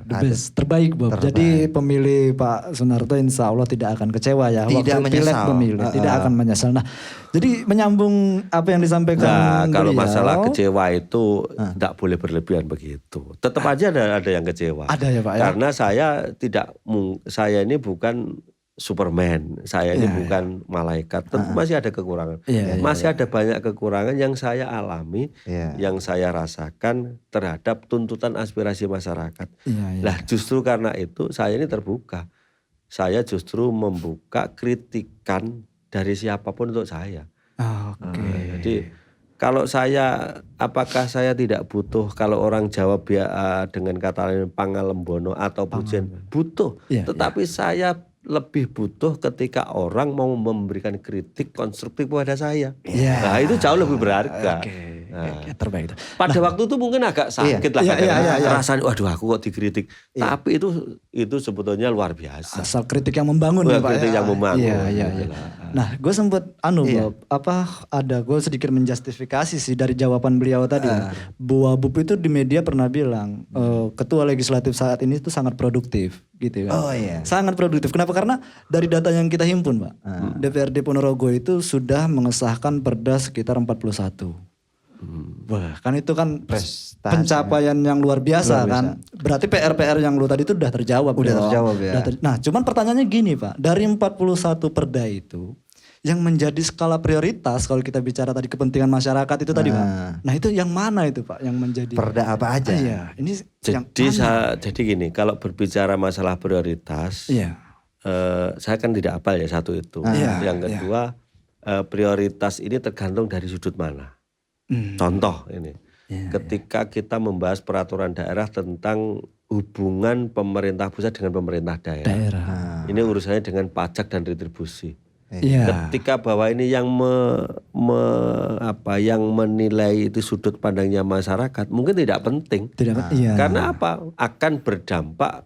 The best, terbaik Bob. Jadi pemilih Pak Sunarto insya Allah tidak akan kecewa ya. Tidak menyesal. Tidak akan menyesal. Nah, jadi menyambung apa yang disampaikan kalau beliau, masalah kecewa itu tidak boleh berlebihan begitu. Tetap aja ada yang kecewa. Ada ya Pak ya. Karena saya ini bukan Superman, saya ini bukan malaikat, tentu masih ada kekurangan. Masih ada banyak kekurangan yang saya alami, yang saya rasakan terhadap tuntutan aspirasi masyarakat. Lah justru karena itu saya ini terbuka. Saya justru membuka kritikan dari siapapun untuk saya. Jadi kalau apakah saya tidak butuh, kalau orang Jawa dengan kata lain pangalembono atau pujian, butuh. Tetapi saya lebih butuh ketika orang mau memberikan kritik konstruktif kepada saya. Nah itu jauh lebih berharga. Terbaik. Pada waktu itu mungkin agak sakit lah. Rasanya waduh aku kok dikritik. Tapi itu sebetulnya luar biasa. Asal kritik yang membangun ya Pak. Kritik yang membangun. Nah gue sempat gue sedikit menjustifikasi sih dari jawaban beliau tadi. Bu Wabub itu di media pernah bilang ketua legislatif saat ini itu sangat produktif gitu kan. Sangat produktif. Kenapa? Karena dari data yang kita himpun Pak, DPRD Ponorogo itu sudah mengesahkan perda sekitar 41. Wah, kan itu kan pencapaian yang luar biasa kan. Berarti PR-PR yang lu tadi itu udah terjawab. Ya. Nah, cuman pertanyaannya gini Pak, dari 41 perda itu yang menjadi skala prioritas kalau kita bicara tadi kepentingan masyarakat itu tadi Pak. Nah, itu yang mana itu Pak yang menjadi perda apa aja? Ini jadi gini, kalau berbicara masalah prioritas, saya kan tidak hafal ya satu itu. Yang kedua, prioritas ini tergantung dari sudut mana. Contoh ini, ketika kita membahas peraturan daerah tentang hubungan pemerintah pusat dengan pemerintah daerah. Ini urusannya dengan pajak dan retribusi. Ketika bahwa ini yang yang menilai itu sudut pandangnya masyarakat mungkin tidak penting. Karena apa? Akan berdampak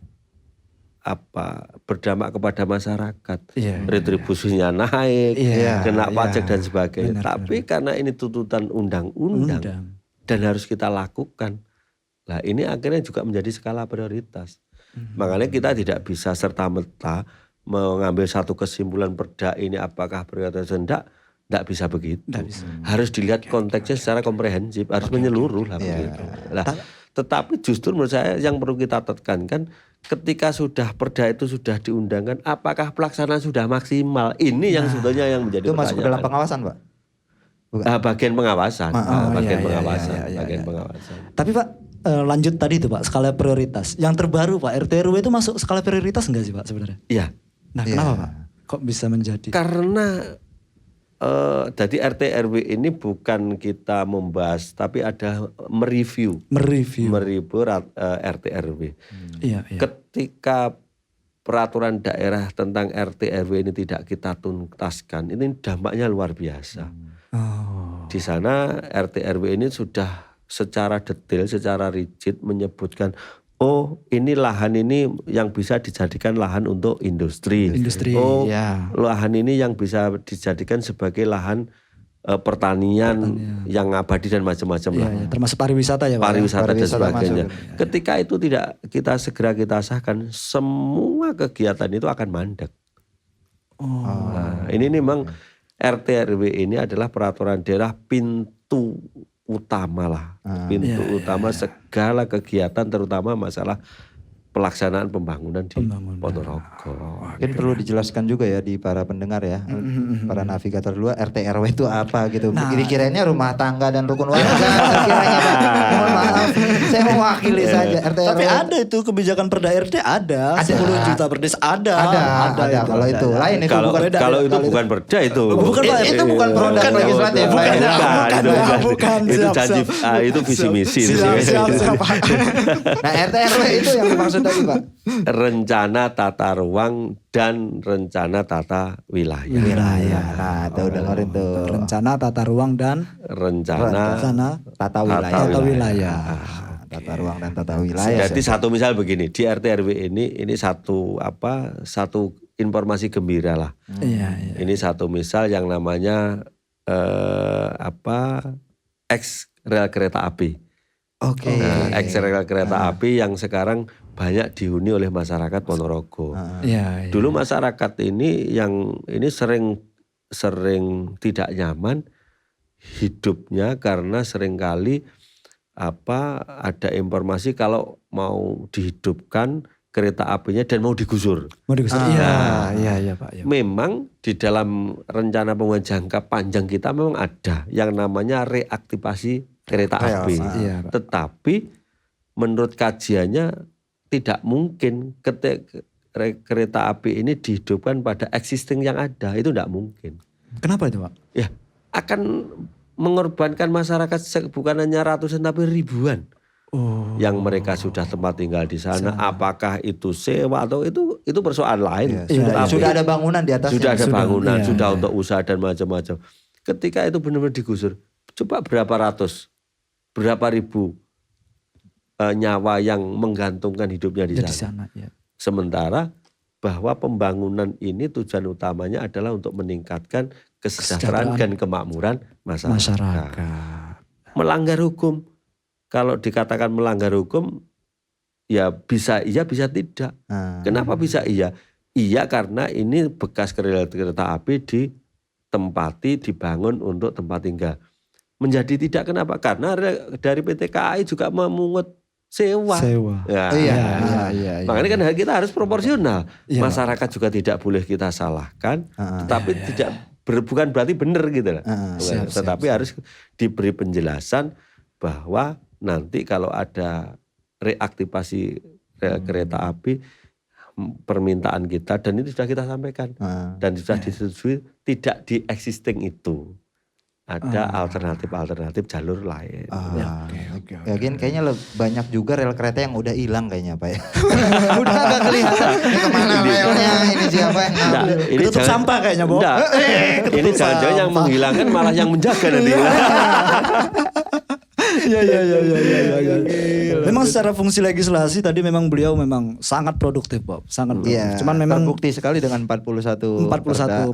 kepada masyarakat. Retribusinya naik, kena pajak dan sebagainya. Tapi karena ini tuntutan undang-undang dan harus kita lakukan. Nah, ini akhirnya juga menjadi skala prioritas. Makanya kita tidak bisa serta-merta mengambil satu kesimpulan perda ini apakah prioritas atau enggak bisa begitu. Harus dilihat konteksnya secara komprehensif, harus menyeluruh lah begitu. Nah, tetapi justru menurut saya yang perlu kita tekankan ketika sudah perda itu sudah diundangkan, apakah pelaksanaan sudah maksimal? Ini yang sebetulnya yang menjadi pertanyaan. Itu masuk dalam pengawasan Pak? Bagian pengawasan. Bagian pengawasan. Tapi Pak, lanjut tadi itu Pak, skala prioritas. Yang terbaru Pak, RT RW itu masuk skala prioritas enggak sih Pak sebenarnya? Iya. Nah kenapa Pak? Kok bisa menjadi? Karena jadi RT RW ini bukan kita membahas, tapi ada mereview RT RW. Ketika peraturan daerah tentang RT RW ini tidak kita tuntaskan, ini dampaknya luar biasa. Di sana RT RW ini sudah secara detail, secara rigid menyebutkan, ini lahan ini yang bisa dijadikan lahan untuk industri. Lahan ini yang bisa dijadikan sebagai lahan pertanian yang abadi dan macam-macam lah. Termasuk pariwisata ya Pak. Pariwisata dan sebagainya. Ketika itu tidak kita sahkan, semua kegiatan itu akan mandek. Nah, ini memang RT RW ini adalah peraturan daerah pintu utama lah. Pintu utama segala kegiatan terutama masalah pelaksanaan pembangunan di Ponorogo. Mungkin perlu dijelaskan juga ya di para pendengar ya, para navigator luar, RT RW itu apa gitu. Kira-kiranya rumah tangga dan rukun warga. Kiranya Pak, mohon maaf, saya mau mewakili saja RT Tapi RW. ada itu kebijakan perda RT ada. 10 juta per desa ada. Ada kalau itu. Lain itu Kalau bukan. kalau itu bukan perda itu. Bukan, Pak. Itu bukan produk legislatif. Bukan. Itu Siap, janji, siap. itu visi misi. Siap, Pak. Nah RT RW itu yang dimaksud tadi Pak. Rencana tata ruang dan rencana tata wilayah. Wilayah. Nah tuh dengerin tuh. Rencana tata ruang dan Rencana Tata wilayah. tata wilayah. Tata ruang dan tata wilayah. Jadi satu misal begini, di RT RW ini satu informasi gembira lah. Iya. Ini satu misal yang namanya ex rel kereta api. Oke. Nah, ex rel kereta api yang sekarang banyak dihuni oleh masyarakat Ponorogo. Iya. Dulu masyarakat ini sering tidak nyaman hidupnya karena seringkali ada informasi kalau mau dihidupkan kereta apinya dan mau digusur. Mau digusur. Iya, Pak. Iya. Memang di dalam rencana pembangunan jangka panjang kita memang ada yang namanya reaktivasi kereta api. Iya, Pak. Tetapi menurut kajiannya tidak mungkin kereta api ini dihidupkan pada existing yang ada. Itu tidak mungkin. Kenapa itu, Pak? Ya akan mengorbankan masyarakat bukan hanya ratusan tapi ribuan. Yang mereka sudah tempat tinggal di sana. Apakah itu sewa atau itu persoalan lain. Sudah ada bangunan di atasnya. Sudah ada bangunan, iya, sudah untuk usaha dan macam-macam. Ketika itu benar-benar digusur, coba berapa ribu nyawa yang menggantungkan hidupnya di sana. Iya. Sementara bahwa pembangunan ini tujuan utamanya adalah untuk meningkatkan kesejahteraan dan kemakmuran masyarakat. Melanggar hukum. Kalau dikatakan melanggar hukum, ya bisa iya, bisa tidak. Kenapa bisa iya? Iya karena ini bekas kereta api ditempati, dibangun untuk tempat tinggal. Menjadi tidak kenapa? Karena dari PT KAI juga memungut sewa. Ya, Iya. Makanya kan kita harus proporsional. Iya, Masyarakat juga tidak boleh kita salahkan, tetapi bukan berarti benar gitu lah. Tetapi harus diberi penjelasan bahwa nanti kalau ada reaktivasi kereta api, permintaan kita dan itu sudah kita sampaikan dan sudah disetujui tidak di existing itu. Ada alternatif jalur lain. Oke. Kayaknya banyak juga rel kereta yang udah hilang kayaknya Pak ya. Udah gak kelihatan. Ini kemana relnya, ini siapa yang ngambil. Ini Ketutup sampah kayaknya, Bo. Ini jangan-jangan yang menghilangkan malah yang menjaga nanti. Iya. Memang secara fungsi legislasi tadi memang beliau memang sangat produktif, Bob. Sangat produktif. Iya, Cuman memang terbukti sekali dengan 41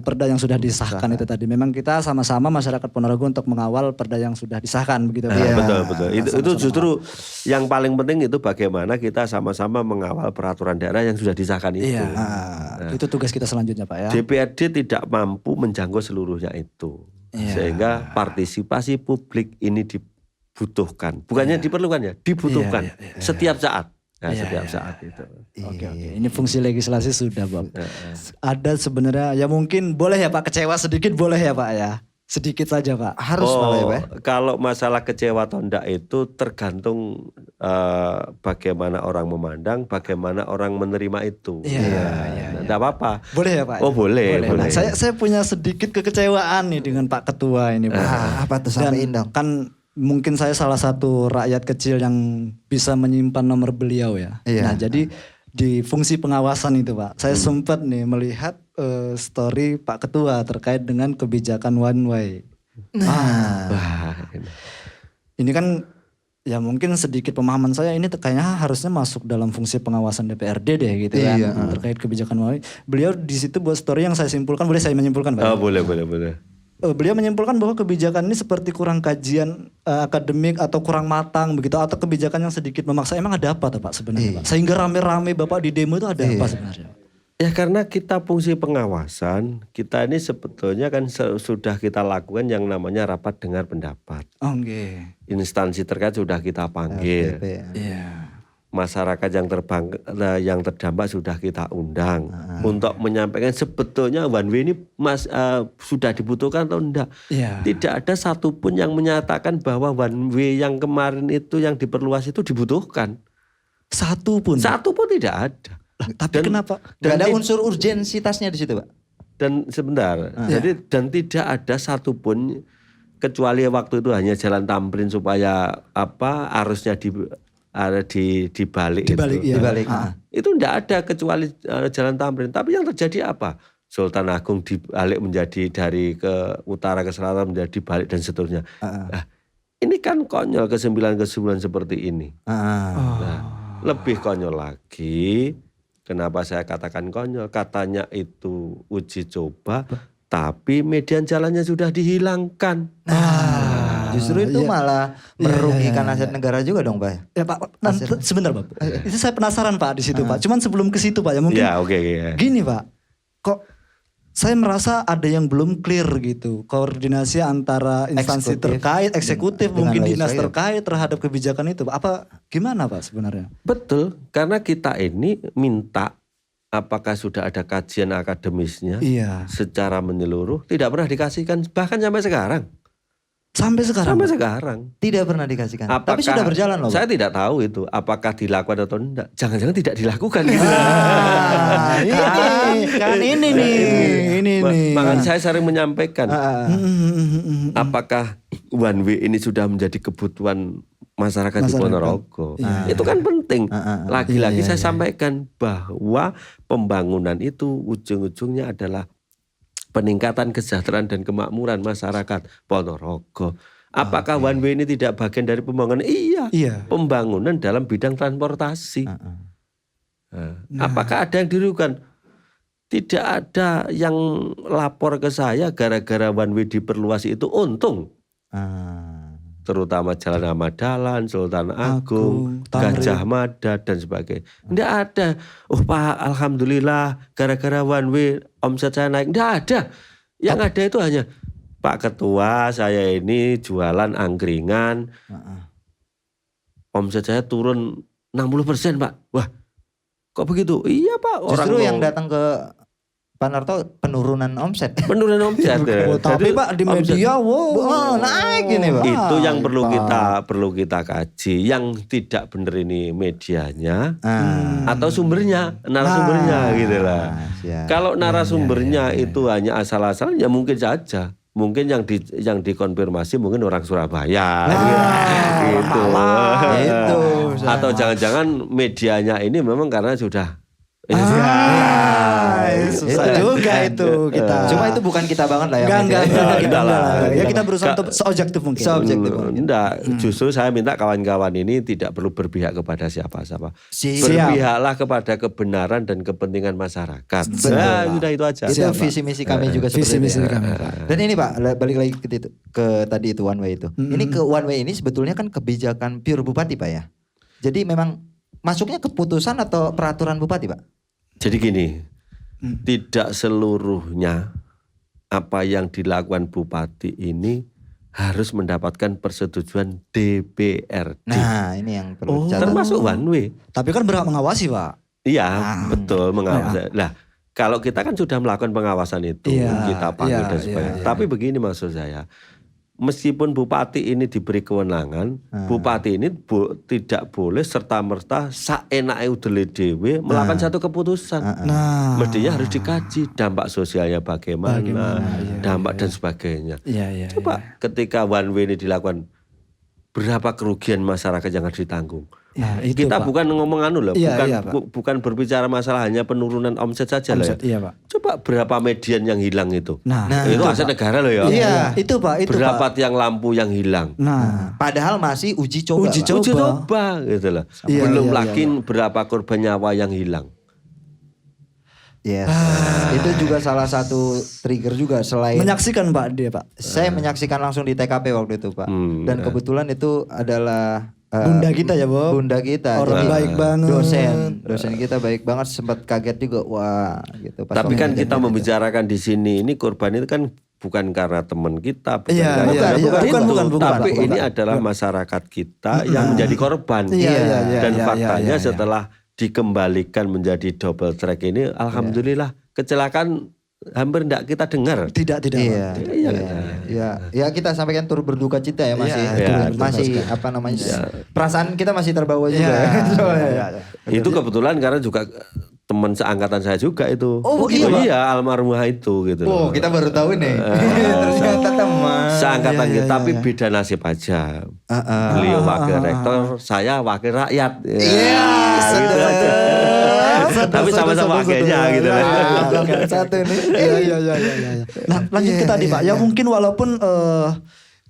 perda yang sudah disahkan itu tadi. Memang kita sama-sama masyarakat Ponorogo untuk mengawal perda yang sudah disahkan begitu. Betul. Itu justru yang paling penting itu bagaimana kita sama-sama mengawal peraturan daerah yang sudah disahkan itu. Iya. Itu tugas kita selanjutnya, Pak ya. DPRD tidak mampu menjangkau seluruhnya itu. Sehingga partisipasi publik ini dibutuhkan. Bukannya diperlukan ya, dibutuhkan setiap saat. Setiap saat itu. Oke. Ini fungsi legislasi sudah, Bob. Ada sebenarnya ya mungkin boleh ya Pak kecewa sedikit boleh ya Pak ya. Sedikit saja Pak. Harus malah ya Pak. Kalau masalah kecewa atau enggak itu tergantung bagaimana orang memandang, bagaimana orang menerima itu. Enggak apa-apa. Boleh ya Pak? Oh boleh. Nah, saya punya sedikit kekecewaan nih dengan Pak Ketua ini Pak. Apa tuh sampai Indang? Kan mungkin saya salah satu rakyat kecil yang bisa menyimpan nomor beliau ya. Nah jadi di fungsi pengawasan itu Pak, saya sempat nih melihat story Pak Ketua terkait dengan kebijakan one way. Ini kan ya mungkin sedikit pemahaman saya ini kayaknya harusnya masuk dalam fungsi pengawasan DPRD deh gitu kan. Terkait kebijakan one way. Beliau di situ buat story yang saya simpulkan, boleh saya menyimpulkan Pak? Boleh. Beliau menyimpulkan bahwa kebijakan ini seperti kurang kajian akademik atau kurang matang begitu atau kebijakan yang sedikit memaksa. Emang ada apa tuh Pak sebenarnya Pak? Sehingga rame-rame Bapak di demo itu ada apa sebenarnya? Ya karena kita fungsi pengawasan, kita ini sebetulnya kan sudah kita lakukan yang namanya rapat dengar pendapat. Oke. Instansi terkait sudah kita panggil. masyarakat yang terdampak sudah kita undang untuk menyampaikan sebetulnya one way ini sudah dibutuhkan atau enggak. Tidak ada satupun yang menyatakan bahwa one way yang kemarin itu yang diperluas itu dibutuhkan. Satu pun tidak ada. Tapi kenapa? Dan ada unsur urgensitasnya di situ, Pak. Dan sebentar, dan tidak ada satupun kecuali waktu itu hanya jalan Tamrin supaya arusnya dibalik itu. Dibalik. Itu tidak ada kecuali jalan Tamrin. Tapi yang terjadi apa? Sultan Agung dibalik menjadi dari ke utara ke selatan menjadi balik dan seterusnya. Nah, ini kan konyol kesembilan seperti ini. Nah, lebih konyol lagi. Kenapa saya katakan konyol? Katanya itu uji coba, tapi median jalannya sudah dihilangkan. Justru itu malah merugikan aset negara juga dong, Pak. Ya Pak, sebentar Pak. Itu saya penasaran Pak di situ Pak. Cuman sebelum ke situ Pak ya mungkin. Gini Pak, kok saya merasa ada yang belum clear gitu. Koordinasi antara instansi terkait, eksekutif mungkin dinas terkait terhadap kebijakan itu. Apa gimana Pak sebenarnya? Betul, karena kita ini minta apakah sudah ada kajian akademisnya secara menyeluruh. Tidak pernah dikasihkan bahkan sampai sekarang. Sampai sekarang. Tidak pernah dikasihkan. Tapi sudah berjalan loh. Saya tidak tahu itu apakah dilakukan atau enggak. Jangan-jangan tidak dilakukan gitu. Ini nih. Makanya saya sering menyampaikan. Apakah one way ini sudah menjadi kebutuhan masyarakat di Ponorogo. Itu kan penting. Lagi-lagi saya sampaikan bahwa pembangunan itu ujung-ujungnya adalah peningkatan kesejahteraan dan kemakmuran masyarakat Ponorogo. Apakah one way ini tidak bagian dari pembangunan? Iya. Pembangunan dalam bidang transportasi. Apakah ada yang dirugikan? Tidak ada yang lapor ke saya gara-gara one way diperluas itu untung. Terutama Jalan Ahmad Dahlan, Sultan Agung, Gajah Mada dan sebagainya. Tidak ada. Oh Pak, alhamdulillah gara-gara one way omset saya naik. Tidak ada. Yang ada itu hanya Pak Ketua, saya ini jualan angkringan. Omset saya turun 60% Pak. Wah, kok begitu? Iya Pak. Justru yang datang ke Pak Narto penurunan omset. Tapi Pak di media naik ini Pak. Itu yang perlu kita kaji. Yang tidak benar ini medianya atau sumbernya, narasumbernya gitu lah. Kalau narasumbernya itu hanya asal-asalan ya mungkin saja. Mungkin yang dikonfirmasi mungkin orang Surabaya gitu. Atau jangan-jangan medianya ini memang karena sudah susah juga itu kita. Cuma itu bukan kita banget lah ya. Ya kita berusaha untuk seobjektif mungkin. Enggak, justru saya minta kawan-kawan ini tidak perlu berpihak kepada siapa-siapa. Berpihaklah kepada kebenaran dan kepentingan masyarakat. Sudah itu aja. Itu visi misi kami juga seperti itu. Dan ini Pak, balik lagi ke tadi itu one way itu. Ini ke one way ini sebetulnya kan kebijakan pure Bupati Pak ya. Jadi memang masuknya keputusan atau peraturan Bupati Pak? Jadi gini, tidak seluruhnya apa yang dilakukan Bupati ini harus mendapatkan persetujuan DPRD. Nah ini yang perlu dicatat. Termasuk one way. Tapi kan berhak mengawasi Pak. Iya betul mengawasi. Nah kalau kita kan sudah melakukan pengawasan itu, kita panggil dan sebagainya. Tapi begini maksud saya. Meskipun Bupati ini diberi kewenangan, Bupati ini tidak boleh serta-merta saenake udele dhewe melakukan satu keputusan. Mestinya harus dikaji dampak sosialnya bagaimana dampak dan sebagainya. Coba ketika one way ini dilakukan, berapa kerugian masyarakat yang harus ditanggung? Kita Pak. Bukan ngomong bukan berbicara masalah hanya penurunan omset saja lah ya. Pak. Coba berapa median yang hilang itu? Itu aset negara loh ya. Iya, itu Pak. Berapa tiang lampu yang hilang? Padahal masih uji coba gitu loh. Belum lagi berapa korban nyawa yang hilang. Yes. Itu juga salah satu trigger juga selain menyaksikan Pak dia Pak. Saya menyaksikan langsung di TKP waktu itu Pak. Dan kebetulan itu adalah bunda kita ya Bob. Bunda kita. Orang baik banget. Dosen kita baik banget, sempat kaget juga. Wah gitu. Tapi kan kita membicarakan di sini ini korban itu kan bukan karena teman kita, bukan Iya, karena iya, iya. Bukan, tapi Pak. ini adalah masyarakat kita yang menjadi korban. Iya, Dan iya, faktanya iya. setelah dikembalikan menjadi double track ini, alhamdulillah kecelakaan hampir tidak kita dengar. Tidak. Iya. Pak. Ya kita sampaikan turut berduka cita ya masih. Iya, Masih apa namanya? Perasaan kita masih terbawa juga. Iya. Itu kebetulan karena juga teman seangkatan saya juga itu. Oh, begitu, Pak? Iya, almarhumah itu gitu. Oh, kita baru tahu nih. Ternyata teman. Seangkatan Iya, kita, iya, tapi iya. beda nasib aja. Beliau wakil rektor, saya wakil rakyat. Iya, gitu aja. Tapi sama-sama wakilnya gitu. Satu nih. Iya. Nah, lanjut ke tadi Pak. Ya mungkin walaupun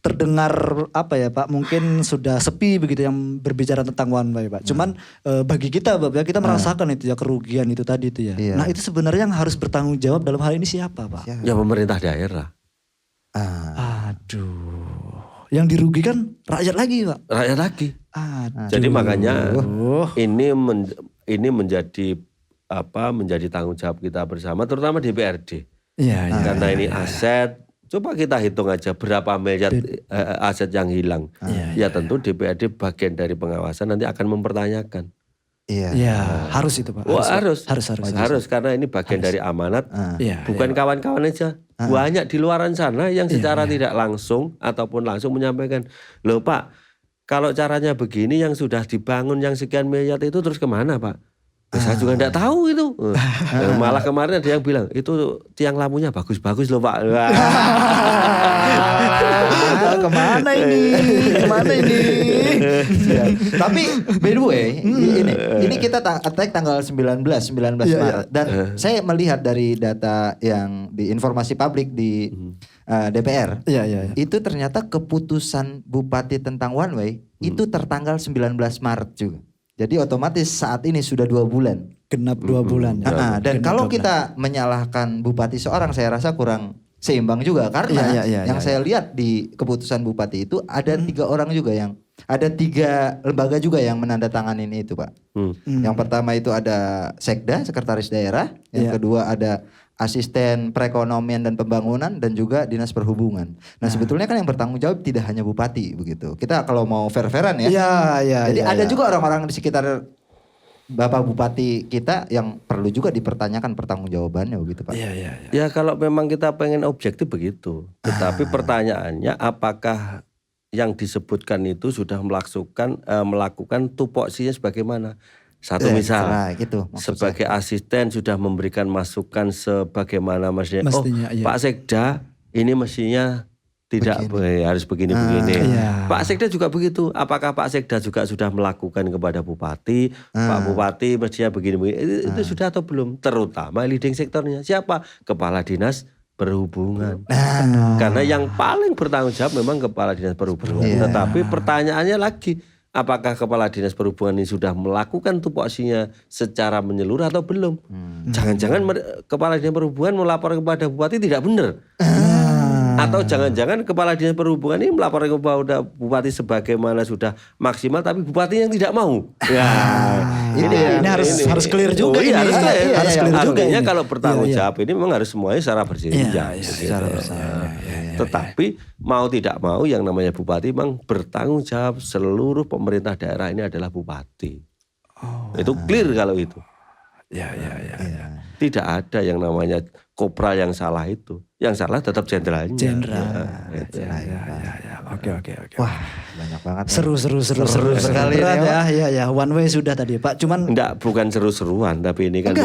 terdengar apa ya Pak, mungkin sudah sepi begitu yang berbicara tentang one way Pak. Cuman bagi kita Bapak ya, kita merasakan itu ya kerugian itu tadi itu ya. Iya. Nah itu sebenarnya yang harus bertanggung jawab dalam hal ini siapa Pak? Ya pemerintah daerah. Aduh. Yang dirugikan rakyat lagi Pak. Rakyat lagi. Aduh. Jadi makanya ini menjadi menjadi tanggung jawab kita bersama, terutama DPRD. Iya. Karena ini aset. Coba kita hitung aja berapa miliar aset yang hilang. Ya tentu DPRD bagian dari pengawasan nanti akan mempertanyakan. Iya, harus itu Pak. Harus karena ini bagian dari amanat. Iya. Bukan kawan-kawan aja. Banyak di luaran sana yang secara tidak langsung ataupun langsung menyampaikan, loh Pak, kalau caranya begini yang sudah dibangun yang sekian miliar itu terus kemana Pak? Saya juga enggak tahu itu. Malah kemarin ada yang bilang, itu tiang lampunya bagus-bagus loh Pak. Kemana ini? Tapi by the way, ini kita attack tanggal 19 Maret. Dan saya melihat dari data yang di informasi publik di DPR. Iya. Itu ternyata keputusan bupati tentang one way itu tertanggal 19 Maret juga. Jadi otomatis saat ini sudah 2 bulan. Genap 2 bulan. Ya. Dan Genap kalau 2 bulan. kita menyalahkan bupati seorang, saya rasa kurang seimbang juga. Karena yang saya lihat di keputusan bupati itu ada 3 orang juga yang, ada 3 lembaga juga yang menandatangani itu Pak. Yang pertama itu ada Sekda, Sekretaris Daerah. Yang kedua ada Asisten Perekonomian dan Pembangunan, dan juga Dinas Perhubungan. Nah sebetulnya kan yang bertanggung jawab tidak hanya bupati begitu. Kita kalau mau fair-fairan ya. Jadi ada juga orang-orang di sekitar Bapak Bupati kita yang perlu juga dipertanyakan pertanggungjawabannya begitu Pak. Ya kalau memang kita pengen objektif begitu. Tetapi pertanyaannya apakah yang disebutkan itu sudah melakukan tupoksinya sebagaimana? Satu misal, gitu, sebagai asisten sudah memberikan masukan sebagaimana mestinya. Iya. Pak Sekda ini mestinya tidak boleh, harus begini-begini. Pak Sekda juga begitu. Apakah Pak Sekda juga sudah melakukan kepada Bupati? Pak Bupati mestinya begini-begini. Itu sudah atau belum? Terutama leading sektornya. Siapa? Kepala Dinas Perhubungan. Karena yang paling bertanggung jawab memang Kepala Dinas Perhubungan. Tetapi pertanyaannya lagi, apakah Kepala Dinas Perhubungan ini sudah melakukan tupoksinya secara menyeluruh atau belum? Jangan-jangan Kepala Dinas Perhubungan melapor kepada Bupati tidak benar. Atau jangan-jangan Kepala Dinas Perhubungan ini melapor kepada Bupati sebagaimana sudah maksimal, tapi Bupati yang tidak mau. Ini harus clear juga. Harus clear juga. Artinya ini. kalau bertanggung jawab ini memang harus semuanya secara berjenjang. Tetapi mau tidak mau yang namanya Bupati memang bertanggung jawab, seluruh pemerintah daerah ini adalah Bupati. Itu clear kalau itu. Tidak ada yang namanya kopral yang salah itu. Yang salah tetap jenderalnya. Oke. Wah, banyak banget. Seru sekali ya. One way sudah tadi Pak. Cuman enggak, bukan seru-seruan, tapi ini kan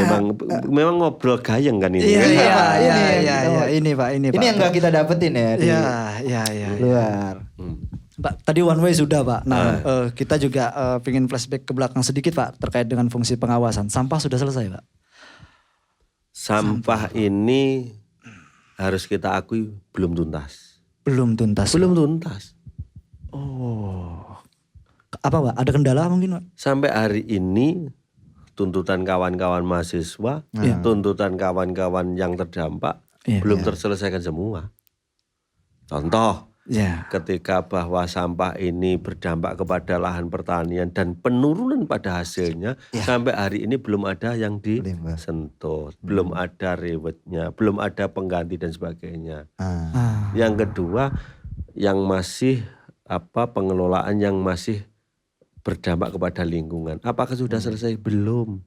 memang ngobrol gayeng kan ini. Iya. Ini Pak. Ini yang enggak kita dapetin ya di luar. Pak, tadi one way sudah Pak. Nah, kita juga pengen flashback ke belakang sedikit Pak terkait dengan fungsi pengawasan. Sampah sudah selesai Pak? Sampah ini harus kita akui belum tuntas. Belum tuntas. Oh. Apa Pak? Ada kendala mungkin Pak? Sampai hari ini tuntutan kawan-kawan mahasiswa, tuntutan kawan-kawan yang terdampak belum terselesaikan semua. Contoh, ketika bahwa sampah ini berdampak kepada lahan pertanian dan penurunan pada hasilnya, sampai hari ini belum ada yang disentuh, belum ada rewetnya, belum ada pengganti dan sebagainya. Yang kedua, yang masih pengelolaan yang masih berdampak kepada lingkungan. Apakah sudah selesai? Belum.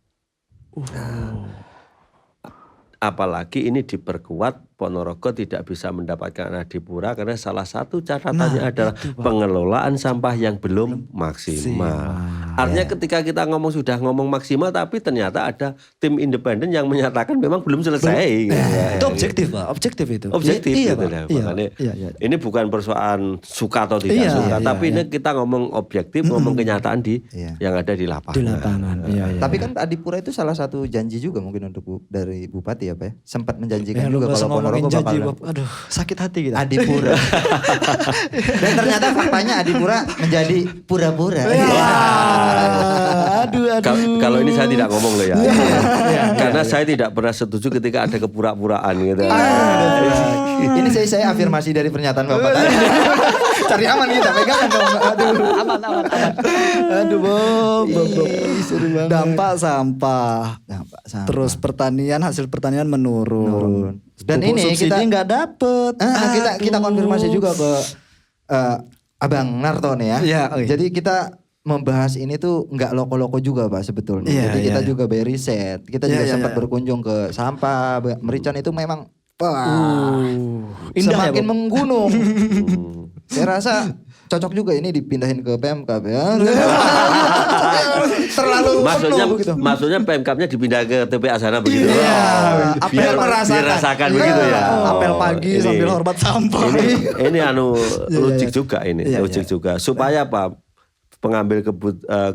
Apalagi ini diperkuat, Ponorogo tidak bisa mendapatkan adipura karena salah satu catatannya adalah pengelolaan sampah yang belum maksimal. Artinya ketika kita sudah ngomong maksimal, tapi ternyata ada tim independen yang menyatakan memang belum selesai. Itu objektif Pak, objektif itu. Objektif iya, gitu Pak. Ini bukan persoalan suka atau tidak suka, tapi ini kita ngomong objektif, ngomong kenyataan yang ada di lapangan. Di lapangan. Tapi kan adipura itu salah satu janji juga mungkin untuk dari Bupati ya Pak ya. Sempat menjanjikan juga kalau Ponorogo bakal aduh sakit hati kita. Adipura. Dan ternyata faktanya adipura menjadi pura-pura. Aduh. Kalau ini saya tidak ngomong loh ya. Karena saya tidak pernah setuju ketika ada kepura-puraan gitu. Ini saya afirmasi dari pernyataan Bapak tadi. Cari aman kita pegangan dong. Aman. Aduh, Bob. Dampak sampah. Terus hasil pertanian menurun. Dan ini kita nggak dapet. Kita konfirmasi juga ke Abang Narto nih ya. Jadi kita membahas ini tuh nggak loko-loko juga Pak sebetulnya. Jadi kita juga by riset. Kita juga sempat berkunjung ke sampah Merican itu memang indah semakin ya, menggunung. Saya rasa cocok juga ini dipindahin ke Pemkab ya. Terlalu penuh gitu. Maksudnya Pemkabnya dipindah ke TPA sana begitu. Biar merasakan begitu ya. Apel pagi sambil hormat sampah. Ini logik juga ini. Logik juga. Supaya apa? Pengambil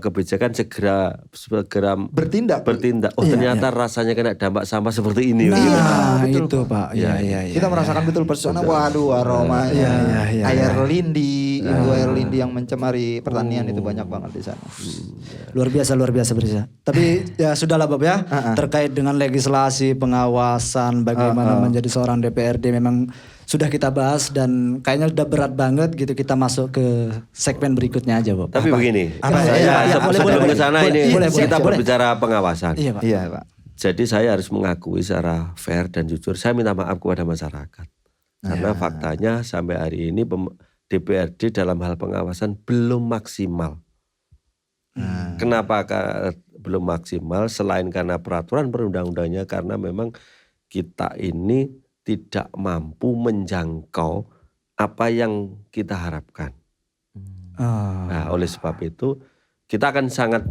kebijakan segera bertindak. Oh ternyata rasanya kena dampak sampah seperti ini. Itu Pak. Kita merasakan betul persona. Waduh aroma air lindi, air lindi yang mencemari pertanian itu banyak banget di sana. Luar biasa Berisa. Tapi ya sudahlah Bob ya. Terkait dengan legislasi pengawasan bagaimana menjadi seorang DPRD memang sudah kita bahas dan kayaknya udah berat banget gitu, kita masuk ke segmen berikutnya aja Bob. Tapi begini, sebelum ke sana ini kita berbicara pengawasan. Iya Pak. Jadi saya harus mengakui secara fair dan jujur, saya minta maaf kepada masyarakat. Karena faktanya sampai hari ini DPRD dalam hal pengawasan belum maksimal. Kenapa belum maksimal? Selain karena peraturan perundang-undangnya, karena memang kita ini tidak mampu menjangkau apa yang kita harapkan. Nah, oleh sebab itu kita akan sangat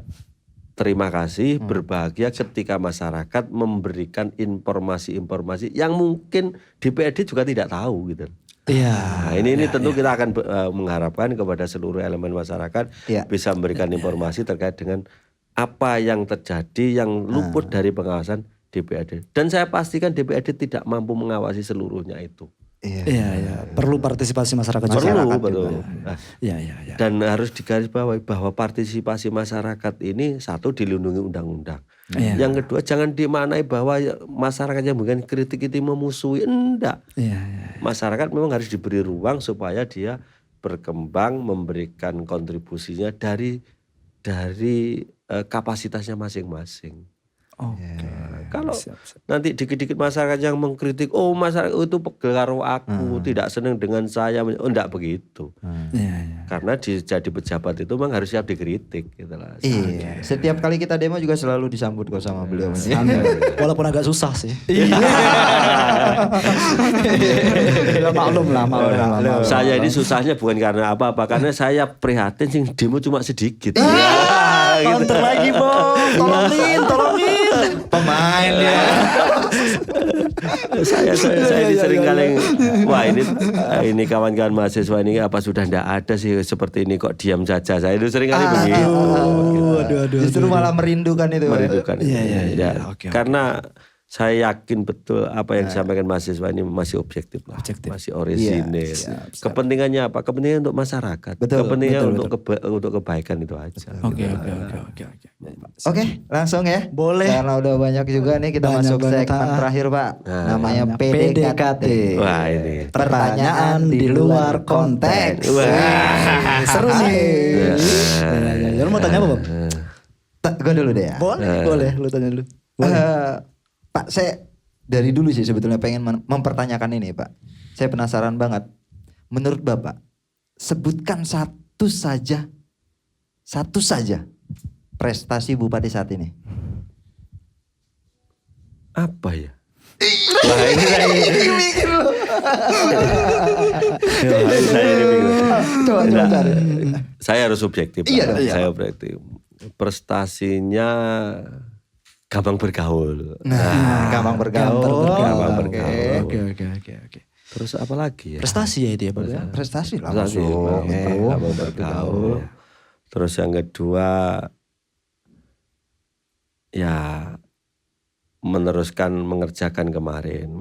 terima kasih, berbahagia ketika masyarakat memberikan informasi-informasi yang mungkin DPRD juga tidak tahu gitu. Nah, ini tentu kita akan mengharapkan kepada seluruh elemen masyarakat bisa memberikan informasi terkait dengan apa yang terjadi yang luput dari pengawasan DPRD. Dan saya pastikan DPRD tidak mampu mengawasi seluruhnya itu. Perlu partisipasi masyarakat. Betul. Dan harus digarisbawahi bahwa partisipasi masyarakat ini satu dilindungi undang-undang. Yang kedua jangan dimaknai bahwa masyarakat yang memberikan kritik itu memusuhi. Enggak. Masyarakat memang harus diberi ruang supaya dia berkembang, memberikan kontribusinya dari kapasitasnya masing-masing. Kalau nanti dikit-dikit masyarakat yang mengkritik, masyarakat itu pegel karo aku, tidak senang dengan saya, enggak begitu. Karena jadi pejabat itu memang harus siap dikritik gitu lah. Setiap kali kita demo juga selalu disambut kok sama beliau. Walaupun agak susah sih. Maklum lah. Saya ini susahnya bukan karena apa-apa, karena saya prihatin sing demo cuma sedikit. Counter lagi Bob, tolongin. Pemain dia. saya ini sering kali, wah ini kawan-kawan mahasiswa ini apa sudah ndak ada sih seperti ini kok diam saja. Saya itu sering kali begitu. Justru malah merindukan itu. Merindukan. Karena Saya yakin betul apa yang disampaikan mahasiswa ini masih objektif lah, masih orisinil. Kepentingannya apa? Kepentingan untuk masyarakat. Kepentingan untuk kebaikan itu aja. Oke. Oke, langsung ya. Boleh. Karena udah banyak juga nih kita Banyak masuk banget, segmen terakhir Pak. Namanya PDKT. Wah ini. Pertanyaan di luar konteks. Wah. Seru nih. Ya, lu mau tanya apa, Bob? Gue dulu deh ya. Boleh, lu tanya dulu. Pak, saya dari dulu sih sebetulnya pengen mempertanyakan ini Pak. Saya penasaran banget. Menurut Bapak, sebutkan satu saja prestasi Bupati saat ini. Apa ya? Wah ini saya Mikir lu. Coba Nah, cari. Saya harus subjektif. Iya dong. Saya objektif. Prestasinya gampang bergaul. Gampang bergaul. Oke. Terus apa lagi ya? Prestasi ya itu ya, Pak. Prestasi lah. Prestasi, masuk. gampang bergaul. Terus yang kedua ya meneruskan mengerjakan kemarin,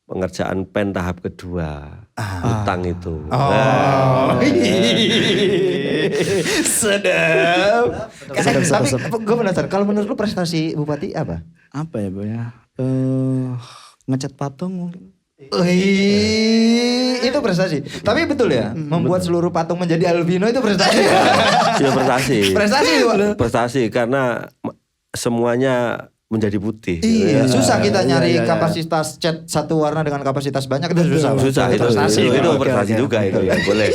pengerjaan pen tahap kedua, utang itu. Sedap. Tapi gue penasaran, kalau menurut lu prestasi Bupati apa? Apa ya, Pak ya? Ngecat patung mungkin. Itu prestasi. Tapi betul ya, membuat seluruh patung menjadi albino itu prestasi. Ya prestasi. Prestasi itu, Pak. Prestasi karena semuanya menjadi putih. Iya, susah kita nyari kapasitas cat satu warna dengan kapasitas banyak itu susah. Susah itu prestasi. Itu prestasi juga itu ya, boleh.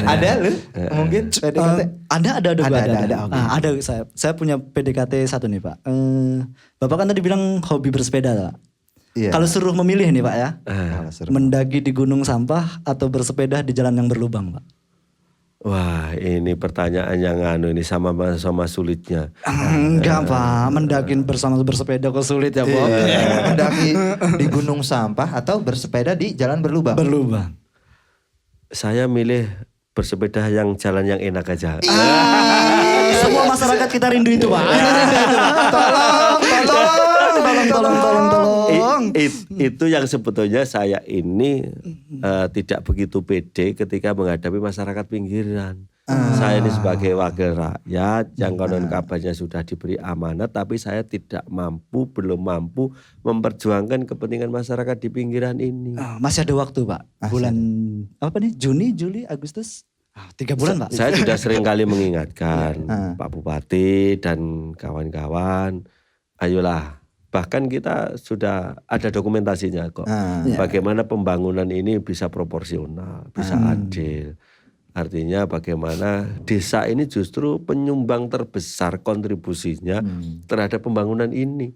Ada lu? Mungkin PDKT? Ada. Ada. Saya punya PDKT satu nih, Pak. Bapak kan tadi bilang hobi bersepeda, Pak. Iya. Kalau suruh memilih nih, Pak ya. Seru. Mendaki di gunung sampah atau bersepeda di jalan yang berlubang, Pak? Wah, ini pertanyaan yang ini sama sulitnya. Enggak, Pak. Mendaki bersama bersepeda kok sulit ya, Bob. Mendaki di gunung sampah atau bersepeda di jalan berlubang? Berlubang. Saya milih bersepeda yang jalan yang enak aja. Semua masyarakat kita rindu itu, Pak. Tolong. Itu yang sebetulnya saya ini tidak begitu pede ketika menghadapi masyarakat pinggiran. Saya ini sebagai wakil rakyat yang konon kabarnya sudah diberi amanat, tapi saya belum mampu memperjuangkan kepentingan masyarakat di pinggiran ini. Masih ada waktu, Pak. Bulan apa nih? Juni, Juli, Agustus? 3 bulan, Pak. Saya sudah sering kali mengingatkan Pak Bupati dan kawan-kawan, ayolah. Bahkan kita sudah ada dokumentasinya kok. Bagaimana pembangunan ini bisa proporsional, bisa adil. Artinya bagaimana desa ini justru penyumbang terbesar kontribusinya terhadap pembangunan ini.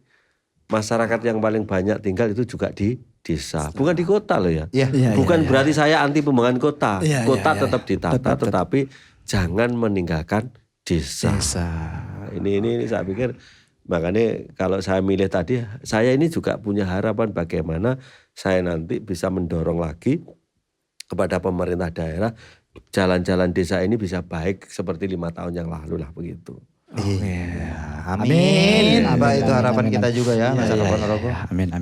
Masyarakat yang paling banyak tinggal itu juga di desa, bukan di kota loh ya. Bukan berarti saya anti pembangunan kota. Kota tetap ditata, tetapi jangan meninggalkan desa. Ini saya pikir. Makanya kalau saya milih tadi, saya ini juga punya harapan bagaimana saya nanti bisa mendorong lagi kepada pemerintah daerah, jalan-jalan desa ini bisa baik seperti 5 tahun yang lalu lah begitu. Amin. Apa itu harapan kita juga ya, masyarakat Ponorogo. Amin.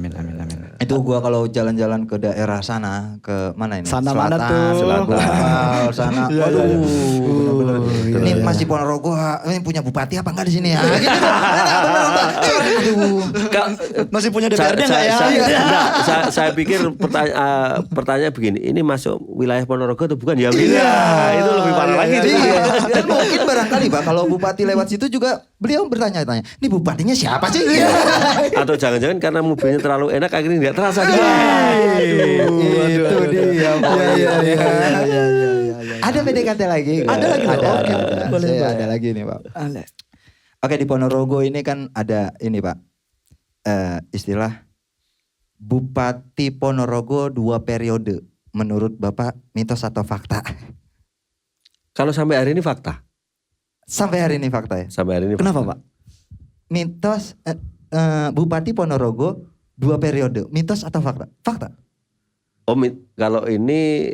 Itu gua kalau jalan-jalan ke daerah sana, ke mana ini? Sana mana tuh? Selatan, sana. Waduh. Ini masih Ponorogo, ini punya bupati apa enggak di sini ya? Aduh. Masih punya DPRD enggak ya? Saya pikir pertanyaan begini, ini masuk wilayah Ponorogo atau bukan? Ya itu lebih parah lagi. Dan mungkin barangkali Pak, kalau bupati lewat situ juga beliau bertanya-tanya, ini bupatinya siapa sih? Atau jangan-jangan karena mobilnya terlalu enak akhirnya nggak terasa. Itu dia. Ada PDKT lagi? Ada lagi. Ada lagi nih Pak. Oke, di Ponorogo ini kan ada ini Pak, istilah Bupati Ponorogo 2 periode. Menurut Bapak mitos atau fakta? Kalau sampai hari ini fakta. Sampai hari ini fakta ya? Sampai hari ini. Kenapa, fakta. Pak? Mitos Bupati Ponorogo 2 periode. Mitos atau fakta? Fakta. Kalau ini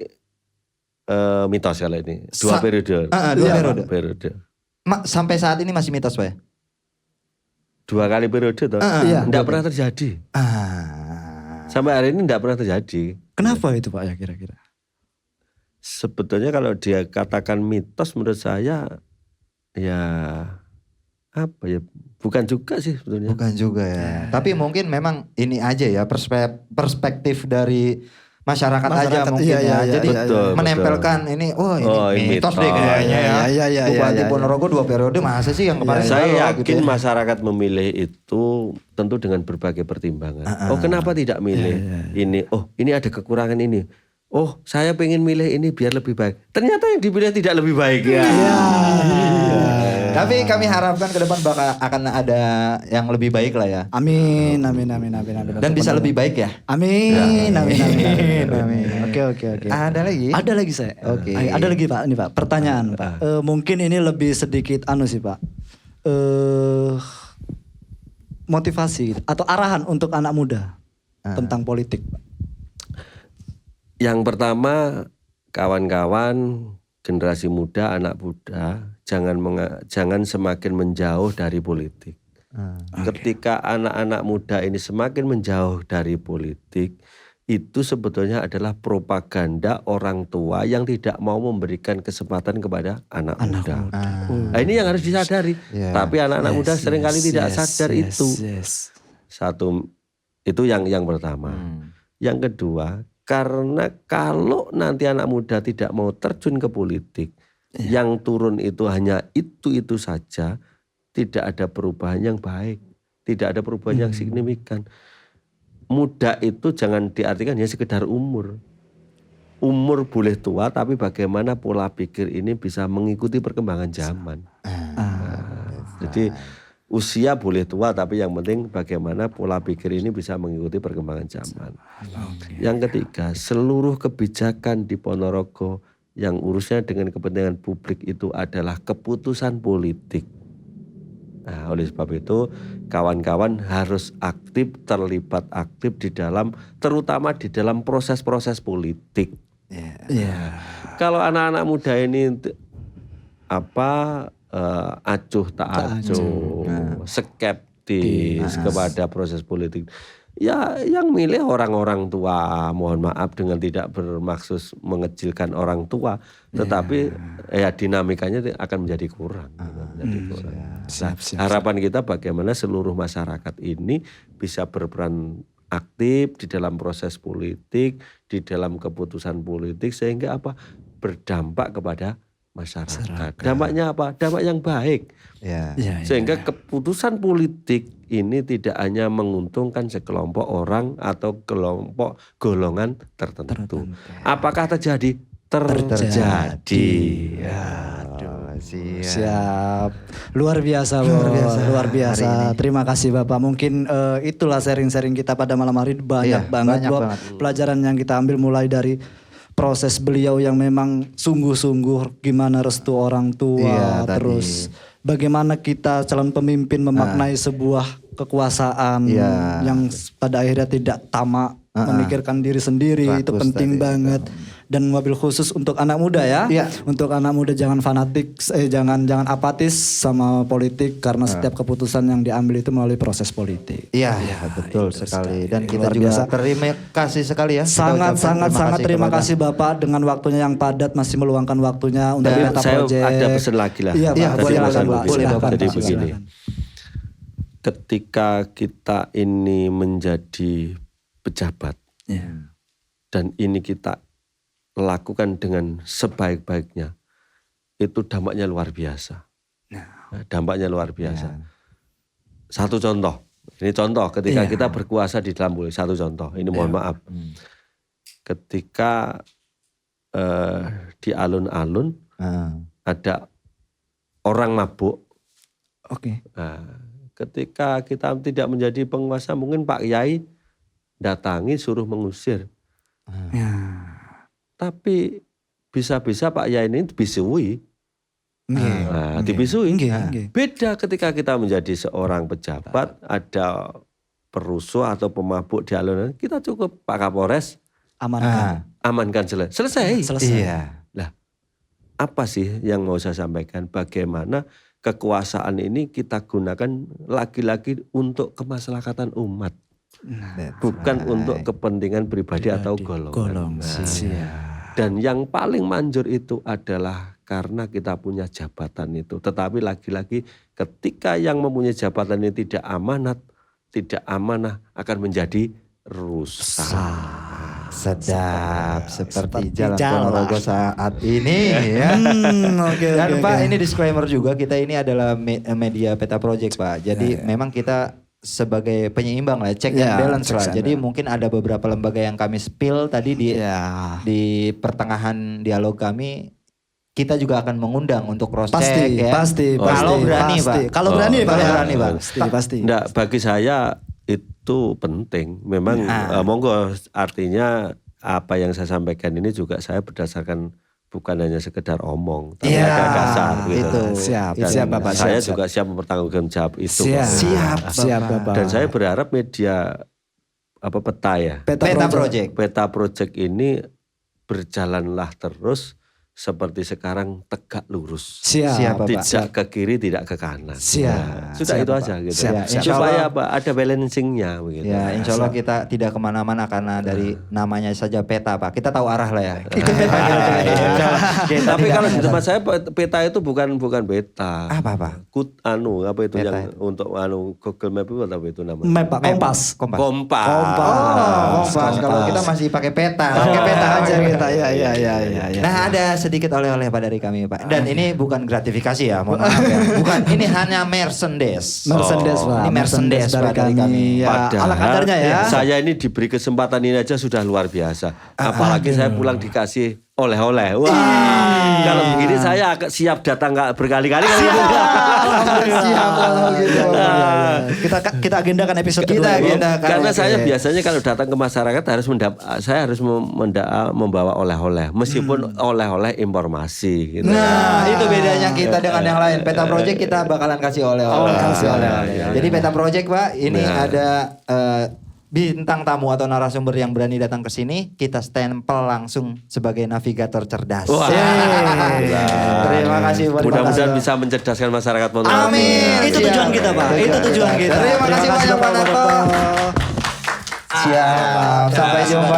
mitos kalau ini. 2 periode. 2 periode. Periode. Sampai saat ini masih mitos Pak ya? 2 kali periode toh. Iya. Enggak pernah terjadi. Sampai hari ini enggak pernah terjadi. Kenapa itu Pak ya kira-kira? Sebetulnya kalau dia katakan mitos menurut saya ya apa ya, bukan juga sih sebetulnya. Bukan juga ya. Tapi mungkin memang ini aja ya perspektif dari masyarakat aja mungkin iya, ya. Jadi betul, menempelkan ini ini mitos deh kayaknya ya. Iya, Bupati Ponorogo 2 periode masa sih yang kemarin Saya gitu yakin ya. masyarakat memilih itu tentu dengan berbagai pertimbangan. Oh kenapa tidak milih ini? Oh ini ada kekurangan ini. Oh saya pengen milih ini biar lebih baik. Ternyata yang dipilih tidak lebih baik ya. Tapi kami harapkan ke depan bakal akan ada yang lebih baik lah ya. Amin. Dan bisa lebih baik ya. Amin. Amin. Oke. Ada lagi? Ada lagi saya. Oke. Ada lagi Pak. Ini Pak. Pertanyaan Pak. Mungkin ini lebih sedikit sih Pak. Motivasi atau arahan untuk anak muda tentang politik Pak. Yang pertama kawan-kawan generasi muda, anak muda jangan semakin menjauh dari politik. Ketika anak-anak muda ini semakin menjauh dari politik, itu sebetulnya adalah propaganda orang tua yang tidak mau memberikan kesempatan kepada anak muda. Nah, ini yang harus disadari. Tapi anak-anak muda seringkali tidak sadar itu. Satu, itu yang pertama. Yang kedua, karena kalau nanti anak muda tidak mau terjun ke politik, yang turun itu hanya itu saja, tidak ada perubahan yang baik, tidak ada perubahan yang signifikan. Muda itu jangan diartikan hanya sekedar umur. Umur boleh tua, tapi bagaimana pola pikir ini bisa mengikuti perkembangan zaman. Jadi usia boleh tua, tapi yang penting bagaimana pola pikir ini bisa mengikuti perkembangan zaman. Yang ketiga, seluruh kebijakan di Ponorogo yang urusnya dengan kepentingan publik itu adalah keputusan politik. Nah, oleh sebab itu kawan-kawan harus aktif, terlibat aktif di dalam, terutama di dalam proses-proses politik. Kalau anak-anak muda ini acuh tak acuh, skeptis kepada proses politik. Ya yang milih orang-orang tua, mohon maaf dengan tidak bermaksud mengecilkan orang tua, tetapi ya dinamikanya akan menjadi kurang. Harapan kita bagaimana seluruh masyarakat ini bisa berperan aktif di dalam proses politik, di dalam keputusan politik, sehingga berdampak kepada masyarakat. Dampaknya apa? Dampak yang baik. Sehingga keputusan politik ini tidak hanya menguntungkan sekelompok orang atau kelompok golongan tertentu. Apakah terjadi? Terjadi. Siap. Luar biasa. Luar biasa. Terima kasih Bapak. Mungkin itulah sharing-sharing kita pada malam hari. Banyak banget pelajaran yang kita ambil, mulai dari proses beliau yang memang sungguh-sungguh gimana restu orang tua, terus bagaimana kita calon pemimpin memaknai sebuah kekuasaan yang pada akhirnya tidak tamak, memikirkan diri sendiri. Itu penting banget. Dan mobil khusus untuk anak muda ya. Untuk anak muda jangan fanatik, jangan apatis sama politik, karena setiap keputusan yang diambil itu melalui proses politik. Betul sekali. Dan kita juga terima kasih sekali ya. Sangat terima kasih Bapak dengan waktunya yang padat, masih meluangkan waktunya untuk Meta saya Project. ada pesan lagi lah. Boleh Bapak. Jadi begini. Ketika kita ini menjadi pejabat dan ini kita lakukan dengan sebaik-baiknya, itu dampaknya luar biasa. Dampaknya luar biasa. Satu contoh, ini contoh ketika kita berkuasa di dalam politik. Satu contoh, ini mohon maaf. Ketika di alun-alun ada orang mabuk. Ketika kita tidak menjadi penguasa, mungkin Pak Yai datangi suruh mengusir. Tapi bisa-bisa Pak Yai ini dibisui. Dibisui. Beda ketika kita menjadi seorang pejabat, ada perusuh atau pemabuk di alun-alun, kita cukup Pak Kapolres amankan selesai. Iya. Lah, apa sih yang mau saya sampaikan? Bagaimana kekuasaan ini kita gunakan lagi-lagi untuk kemaslahatan umat. Bukan untuk kepentingan pribadi atau golongan. Dan yang paling manjur itu adalah karena kita punya jabatan itu. Tetapi lagi-lagi ketika yang mempunyai jabatan ini tidak amanah akan menjadi rusak. Sedap seperti Jalan Ponorogo saat ini ya. Dan Pak, ini disclaimer juga, kita ini adalah media Peta Project Pak. Jadi memang kita sebagai penyeimbang lah, check and balance lah. Jadi mungkin ada beberapa lembaga yang kami spill tadi di pertengahan dialog kami. Kita juga akan mengundang untuk cross check ya. Pasti. Kalau berani Pak. Kalau berani Pak. Pasti. Nggak, bagi saya itu penting. Memang monggo, artinya apa yang saya sampaikan ini juga saya berdasarkan bukan hanya sekedar omong, tapi ada dasar gitu. Siap Bapak. Saya juga siap mempertanggungjawabkan jawab itu. Siap Bapak. Dan saya berharap media Peta Project ini berjalanlah terus seperti sekarang, tegak lurus. Siap Bapak. Tidak ke kiri, tidak ke kanan. Siap. Sudah itu aja gitu. Supaya ada balancingnya begitu. Ya, insya Allah kita tidak kemana-mana karena dari namanya saja peta Pak. Kita tahu arah lah ya. Tapi kalau di tempat saya peta itu bukan peta. Apa Pak? Apa itu peta. Yang untuk Google Map itu apa itu namanya? Map Pak, kompas. Kalau kita masih pakai peta. Pakai peta aja kita. Ya. Nah, ada sedikit oleh-oleh Pak dari kami Pak. Dan ini bukan gratifikasi ya, mohon maaf ya. Bukan, ini hanya merchandise. Pak. Ini merchandise dari kami. Ya, ala kadarnya ya. Saya ini diberi kesempatan ini aja sudah luar biasa. Apalagi saya pulang dikasih oleh-oleh. Wah, kalau begini saya siap datang berkali-kali. Siap kalau gitu. Kita agendakan episode kedua. Karena saya biasanya kalau datang ke masyarakat saya harus membawa oleh-oleh, meskipun oleh-oleh informasi. Gitu. Nah, itu bedanya kita dengan yang lain. Peta Project kita bakalan kasih oleh-oleh. Jadi Peta Project Pak, ini ada bintang tamu atau narasumber yang berani datang ke sini, kita stempel langsung sebagai navigator cerdas. Terima kasih. Mudah-mudahan bisa mencerdaskan masyarakat Ponorogo. Amin. Itu tujuan kita Pak. Itu tujuan kita. Terima kasih banyak Pak Narto. Siap. Sampai jumpa.